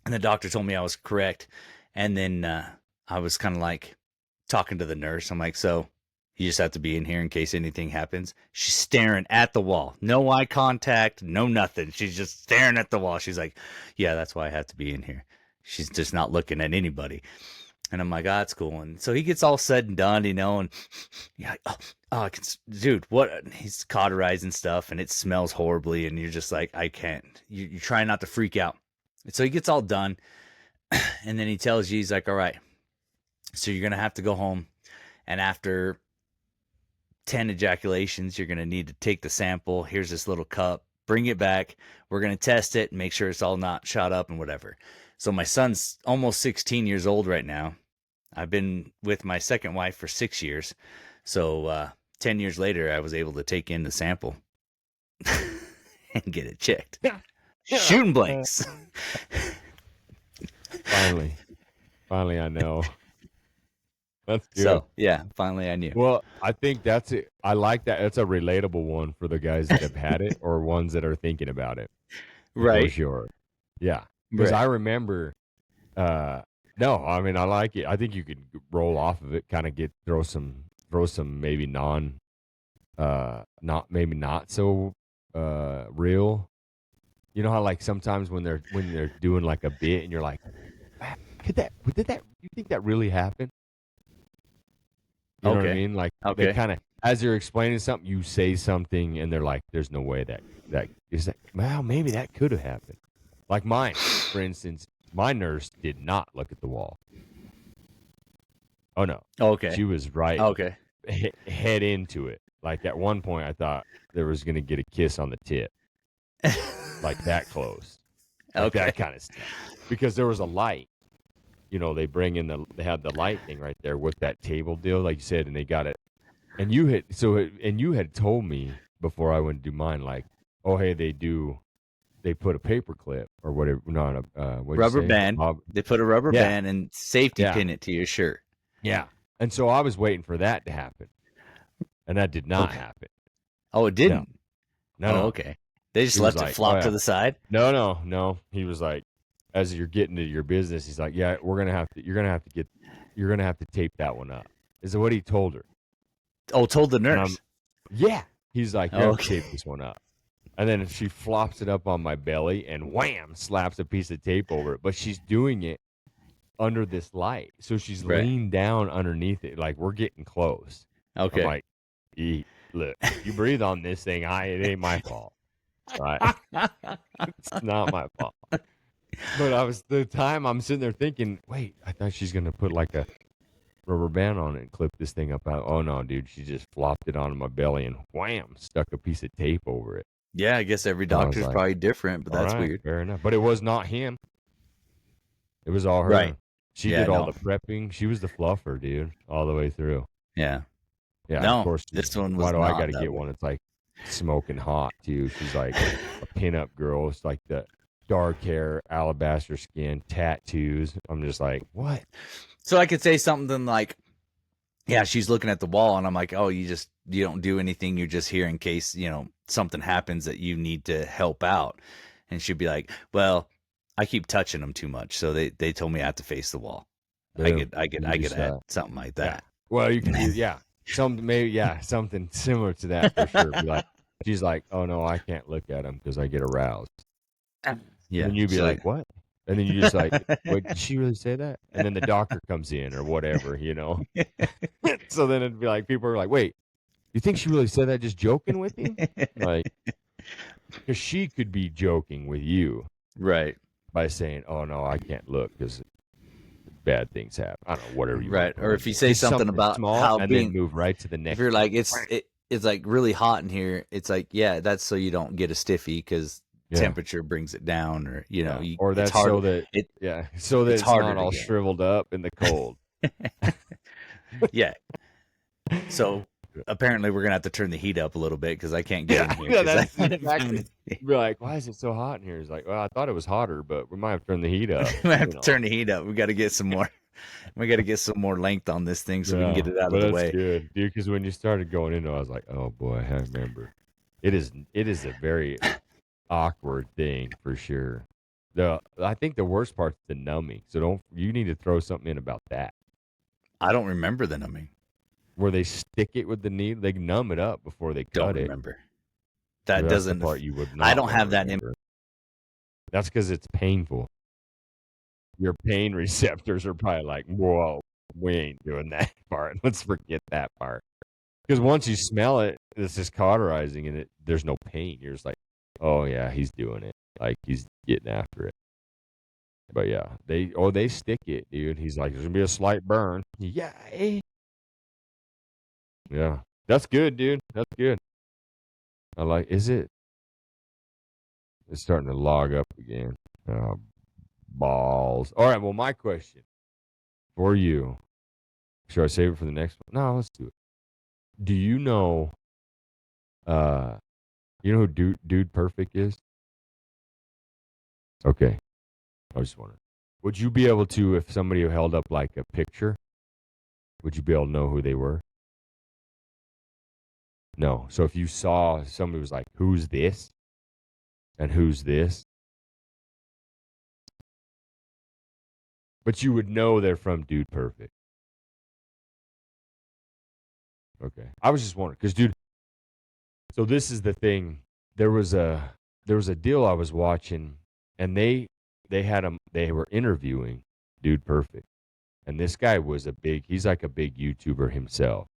Speaker 2: the doctor told me I was correct. And then I was kind of like talking to the nurse. I'm like, so you just have to be in here in case anything happens. She's staring at the wall. No eye contact, no nothing. She's just staring at the wall. She's like, yeah, that's why I have to be in here. She's just not looking at anybody. And I'm like, oh, that's cool. And so he gets all said and done, and you're like, I can, dude, what? He's cauterizing stuff and it smells horribly. And you're just like, I can't. You're trying not to freak out. And so he gets all done. And then he tells you, he's like, all right, so you're going to have to go home. And after 10 ejaculations, you're going to need to take the sample. Here's this little cup. Bring it back. We're going to test it and make sure it's all not shot up and whatever. So my son's almost 16 years old right now. I've been with my second wife for 6 years. So 10 years later, I was able to take in the sample and get it checked. Shooting blanks.
Speaker 1: Finally, I know. That's good.
Speaker 2: So, yeah, finally I knew.
Speaker 1: Well, I think that's it. I like that. It's a relatable one for the guys that have had it or ones that are thinking about it. For
Speaker 2: Right.
Speaker 1: sure. Yeah. Because I remember, no, I mean, I like it. I think you could roll off of it, kind of throw some maybe not so real. You know how like sometimes when they're doing like a bit and you're like, did you think that really happened? You know what I mean? Like they kind of, as you're explaining something, you say something and they're like, there's no way that is that, well, maybe that could have happened. Like mine, for instance, my nurse did not look at the wall. Oh no.
Speaker 2: Okay.
Speaker 1: She was right.
Speaker 2: Okay.
Speaker 1: Head into it. Like at one point, I thought there was gonna get a kiss on the tip, like that close, like
Speaker 2: Okay.
Speaker 1: that kind of stuff, because there was a light. They bring in they had the light thing right there with that table deal, like you said, and they got it. And you had told me before I went to do mine, like, oh hey, they put a paper clip or whatever, not a what'd you
Speaker 2: Rubber
Speaker 1: say?
Speaker 2: band. They put a rubber
Speaker 1: Yeah.
Speaker 2: band and safety
Speaker 1: Yeah.
Speaker 2: pin it to your shirt.
Speaker 1: Yeah. And so I was waiting for that to happen, and that did not happen.
Speaker 2: Oh, it didn't.
Speaker 1: No.
Speaker 2: Oh, okay. They just
Speaker 1: He was
Speaker 2: left it
Speaker 1: like,
Speaker 2: flop
Speaker 1: "Oh,
Speaker 2: to
Speaker 1: yeah."
Speaker 2: the side.
Speaker 1: No. He was like, as you're getting to your business, he's like, yeah, you're gonna have to tape that one up. Is what he told her.
Speaker 2: Oh, told the nurse.
Speaker 1: Yeah. He's like, you have to
Speaker 2: Okay.
Speaker 1: tape this one up. And then she flops it up on my belly and wham, slaps a piece of tape over it. But she's doing it under this light. So she's
Speaker 2: Right.
Speaker 1: leaned down underneath it. Like, we're getting close.
Speaker 2: Okay.
Speaker 1: I'm like, look, you breathe on this thing, it ain't my fault. Right? It's not my fault. But the time I'm sitting there thinking, wait, I thought she's gonna put like a rubber band on it and clip this thing up out. Oh no, dude, she just flopped it onto my belly and wham, stuck a piece of tape over it.
Speaker 2: Yeah, I guess every
Speaker 1: And I was
Speaker 2: doctor's
Speaker 1: like,
Speaker 2: probably different, but that's
Speaker 1: all right,
Speaker 2: weird.
Speaker 1: fair enough. But it was not him. It was all her.
Speaker 2: Right.
Speaker 1: She did all the prepping. She was the fluffer, dude, all the way through.
Speaker 2: Yeah.
Speaker 1: Yeah.
Speaker 2: No,
Speaker 1: Of course.
Speaker 2: this one was
Speaker 1: why do I
Speaker 2: not
Speaker 1: got to
Speaker 2: that
Speaker 1: get
Speaker 2: way.
Speaker 1: one? It's like smoking hot too. She's like a pinup girl. It's like the dark hair, alabaster skin, tattoos. I'm just like, what?
Speaker 2: So I could say something like, yeah, she's looking at the wall, and I'm like, oh, you don't do anything. You're just here in case, something happens that you need to help out. And she'd be like, well, I keep touching them too much. So they told me I have to face the wall.
Speaker 1: Boom.
Speaker 2: I could add something like that.
Speaker 1: Yeah. Well, you can do, something similar to that for sure. Be like, she's like, oh no, I can't look at them because I get aroused.
Speaker 2: Yeah.
Speaker 1: And you'd be like, what? And then you just like, wait, did she really say that? And then the doctor comes in or whatever, So then it'd be like, people are like, wait, you think she really said that just joking with you? Like, because she could be joking with you.
Speaker 2: Right.
Speaker 1: By saying, oh no, I can't look because bad things happen. I don't know, whatever you
Speaker 2: right. Or if you say something about
Speaker 1: small
Speaker 2: how
Speaker 1: and
Speaker 2: then
Speaker 1: move right to the next.
Speaker 2: If you're like, it's like really hot in here, it's like, yeah, that's so you don't get a stiffy because temperature brings it down, or
Speaker 1: or that's so that it's not all shriveled up in the cold.
Speaker 2: Yeah. So apparently we're gonna have to turn the heat up a little bit because I can't get in here.
Speaker 1: Yeah, that's exactly. We're like, why is it so hot in here? He's like, well, I thought it was hotter, but we might have to turn the heat up.
Speaker 2: We have to turn the heat up. We got to get some more. We got to get some more length on this thing so we can get it out of the way.
Speaker 1: That's good, dude. Because when you started going into it, I was like, oh boy, I remember. It is a very awkward thing for sure. I think the worst part's the numbing. So you need to throw something in about that.
Speaker 2: I don't remember the numbing.
Speaker 1: Where they stick it with the needle, they numb it up before they cut it.
Speaker 2: Don't remember. That
Speaker 1: That's
Speaker 2: doesn't.
Speaker 1: the part you would not.
Speaker 2: I don't have that in.
Speaker 1: That's because it's painful. Your pain receptors are probably like, whoa, we ain't doing that part. Let's forget that part. Because once you smell it, it's just cauterizing, and there's no pain. You're just like, oh yeah, he's doing it. Like he's getting after it. But yeah, they stick it, dude. He's like, there's gonna be a slight burn. Yeah. Yeah. That's good, dude. That's good. I like, is it? It's starting to log up again. Balls. All right, well, my question for you. Should I save it for the next one? No, let's do it. Do you know who Dude Perfect is? Okay. I was just wondering. Would you be able to, if somebody held up like a picture, would you be able to know who they were? No. So if you saw somebody was like, who's this? And who's this? But you would know they're from Dude Perfect. Okay. I was just wondering, because dude, so this is the thing. There was a deal I was watching, and they were interviewing Dude Perfect. And this guy was he's like a big YouTuber himself.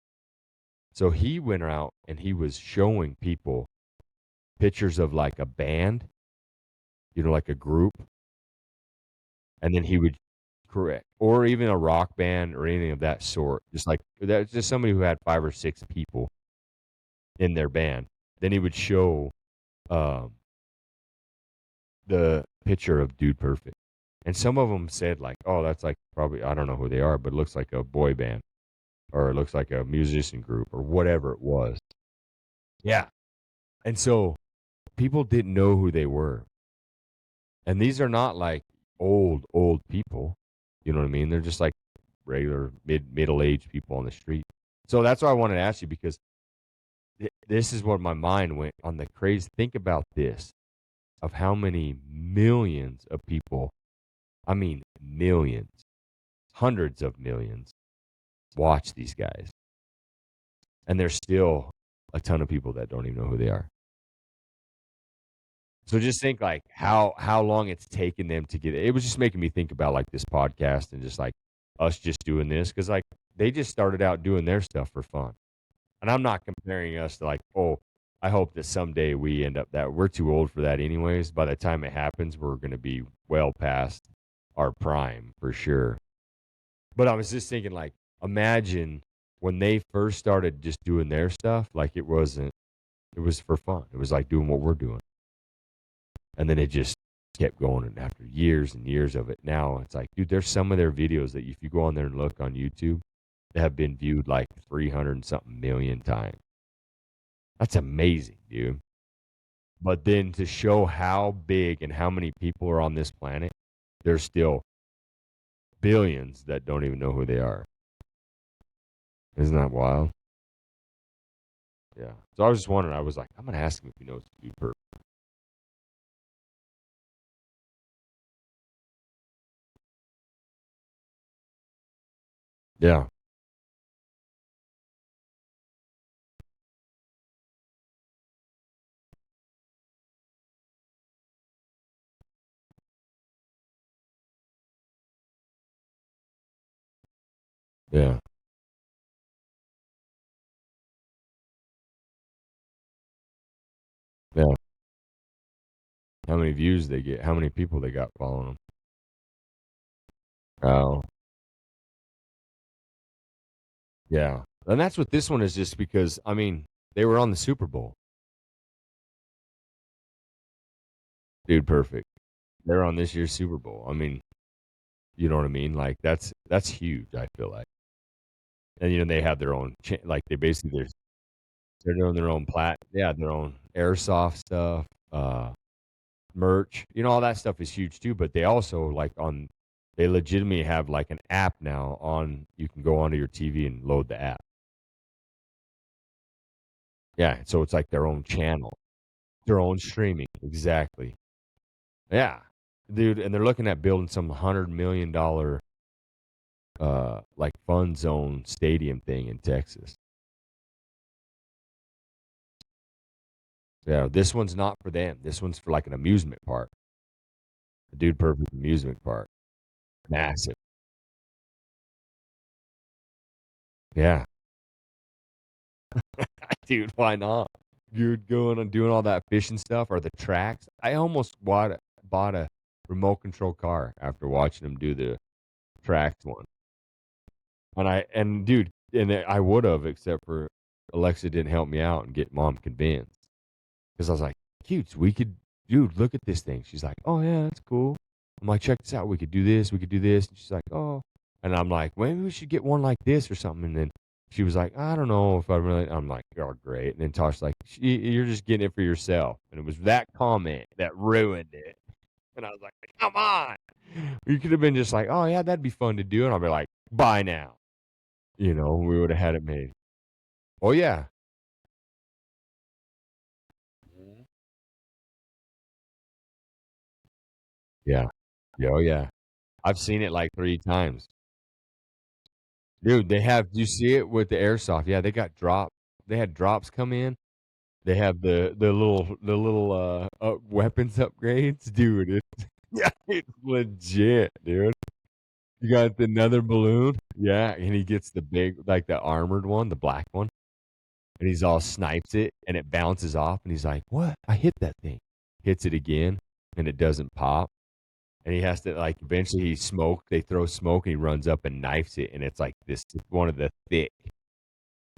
Speaker 1: So he went out and he was showing people pictures of like a band, like a group. And then he would correct, or even a rock band or anything of that sort. Just like that's just somebody who had 5 or 6 people. in their band. Then he would show the picture of Dude Perfect. And some of them said like, oh, that's like probably, I don't know who they are, but it looks like a boy band or it looks like a musician group or whatever it was. Yeah. And so people didn't know who they were. And these are not like old people. You know what I mean? They're just like regular middle-aged people on the street. So that's why I wanted to ask you, because this is what my mind went on, the crazy. Think about this, of how many millions of people, I mean millions, hundreds of millions, watch these guys. And there's still a ton of people that don't even know who they are. So just think like how long it's taken them to get it. It was just making me think about like this podcast and just like us just doing this, because like they just started out doing their stuff for fun. And I'm not comparing us to like, oh, I hope that someday we end up that we're too old for that anyways. By the time it happens, we're going to be well past our prime for sure. But I was just thinking like, imagine when they first started just doing their stuff, like it was for fun. It was like doing what we're doing. And then it just kept going. And after years and years of it, now it's like, dude, there's some of their videos that if you go on there and look on YouTube, they have been viewed like 300 and something million times. That's amazing, dude. But then to show how big and how many people are on this planet, there's still billions that don't even know who they are. Isn't that wild? Yeah. So I was just wondering, I was like, I'm going to ask him if he knows Dude Perfect. Yeah. Yeah. Yeah. How many views they get? How many people they got following them? Oh. Yeah. And that's what this one is, just because, I mean, they were on the Super Bowl. Dude Perfect. They're on this year's Super Bowl. I mean, you know what I mean? Like that's huge, I feel like. And they have their own like they basically they're doing their own their own airsoft stuff, merch. All that stuff is huge too, but they also they legitimately have like an app now on, you can go onto your TV and load the app. Yeah, so it's like their own channel, their own streaming. Exactly. Yeah. Dude, and they're looking at building some $100 million like fun zone stadium thing in Texas. Yeah, this one's not for them. This one's for like an amusement park. A Dude Perfect amusement park. Massive. Yeah. Dude, why not? Dude, going and doing all that fishing stuff, or the tracks. I almost bought a remote control car after watching them do the tracks one. And dude, I would have, except for Alexa didn't help me out and get mom convinced. Because I was like, cute, dude, look at this thing. She's like, oh yeah, that's cool. I'm like, check this out. We could do this. We could do this. And she's like, oh. And I'm like, maybe we should get one like this or something. And then she was like, I don't know if I really. I'm like, oh, great. And then Tosh's like, you're just getting it for yourself. And it was that comment that ruined it. And I was like, come on. You could have been just like, oh yeah, that'd be fun to do. And I'll be like, buy now. We would have had it made. Oh yeah. Yeah. Yeah. Oh yeah. I've seen it like 3 times. Dude, do you see it with the airsoft? Yeah, they had drops come in. They have the little weapons upgrades. Dude, yeah, it's legit, dude. You got another balloon. Yeah, and he gets the big, like the armored one, the black one. And he's all snipes it and it bounces off and he's like, what? I hit that thing. Hits it again and it doesn't pop. And he has to eventually they throw smoke and he runs up and knifes it, and it's like this one of the thick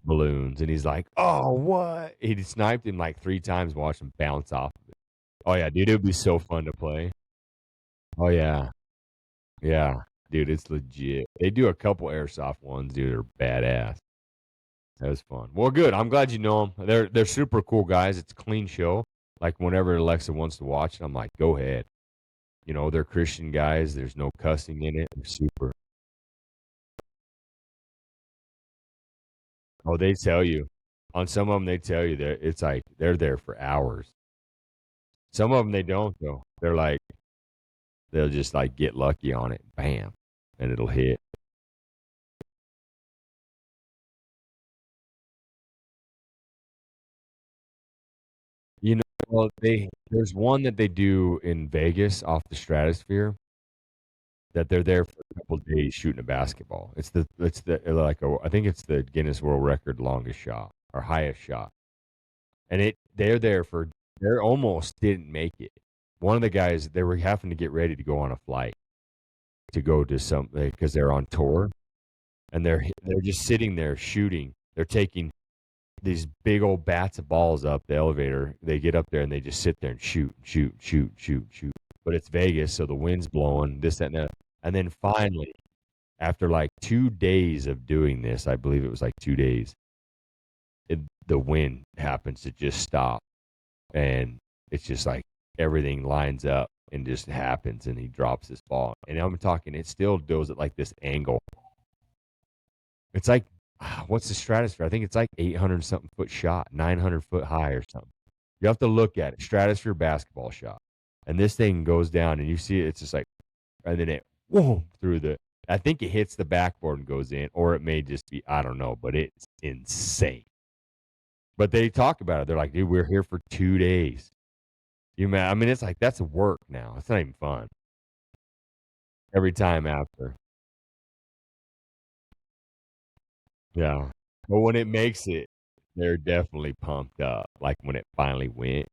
Speaker 1: balloons, and he's like, "Oh, what?" He sniped him like 3 times, watched him bounce off of it. Oh, yeah, dude, it would be so fun to play. Oh, yeah. Yeah. Dude, it's legit. They do a couple airsoft ones, dude, they're badass. That was fun. Well, good. I'm glad you know them. They're super cool guys. It's a clean show. Like, whenever Alexa wants to watch it, I'm like, "Go ahead." You know, they're Christian guys. There's no cussing in it. They're super. Oh, they tell you. On some of them, they tell you that it's like they're there for hours. Some of them, they don't, though. They're like, they'll just like get lucky on it. Bam. And it'll hit. You know, well, there's one that they do in Vegas off the stratosphere that they're there for a couple of days shooting a basketball. It's the like I think it's the Guinness World Record longest shot or highest shot. And they're there for they almost didn't make it. One of the guys, they were having to get ready to go on a flight to go to some because they're on tour, and they're just sitting there shooting. They're taking these big old bats of balls up the elevator. They get up there and they just sit there and shoot, shoot, shoot, shoot, shoot. But it's Vegas, so the wind's blowing, this, that, and that. And then finally, after like 2 days of doing this, I believe it was like 2 days, the wind happens to just stop. And it's just like everything lines up and just happens, and he drops this ball. And I'm talking, it still goes at like this angle. It's like, what's the stratosphere? I think it's like 800 something foot shot, 900 foot high or something. You have to look at it. Stratosphere basketball shot. And this thing goes down, and you see it, it's just like, and then it, whoa, through I think it hits the backboard and goes in, or it may just be, I don't know, but it's insane. But they talk about it. They're like, dude, we're here for 2 days. I mean, it's like, that's work now. It's not even fun. Every time after. Yeah. But when it makes it, they're definitely pumped up. Like when it finally went.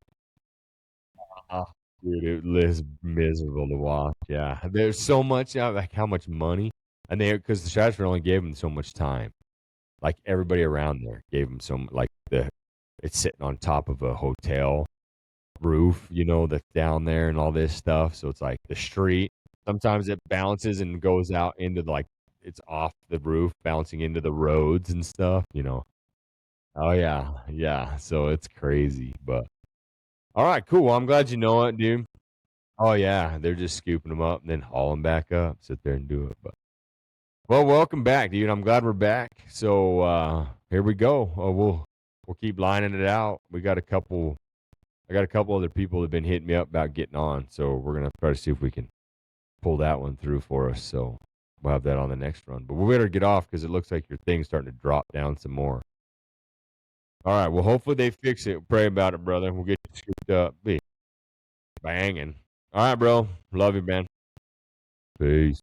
Speaker 1: Oh, dude, it was miserable to watch. Yeah. There's so much, like how much money. And because the Stratosphere only gave them so much time. Like everybody around there gave them like it's sitting on top of a hotel roof, that's down there and all this stuff. So it's like the street. Sometimes it bounces and goes out into it's off the roof, bouncing into the roads and stuff. Oh yeah, yeah. So it's crazy, but all right, cool. Well, I'm glad you know it, dude. Oh yeah, they're just scooping them up and then hauling back up. Sit there and do it. But well, welcome back, dude. I'm glad we're back. So here we go. We'll keep lining it out. I got a couple other people that have been hitting me up about getting on, so we're gonna try to see if we can pull that one through for us. So we'll have that on the next run. But we better get off because it looks like your thing's starting to drop down some more. All right. Well, hopefully they fix it. Pray about it, brother. We'll get you scooped up. Be banging. All right, bro. Love you, man. Peace.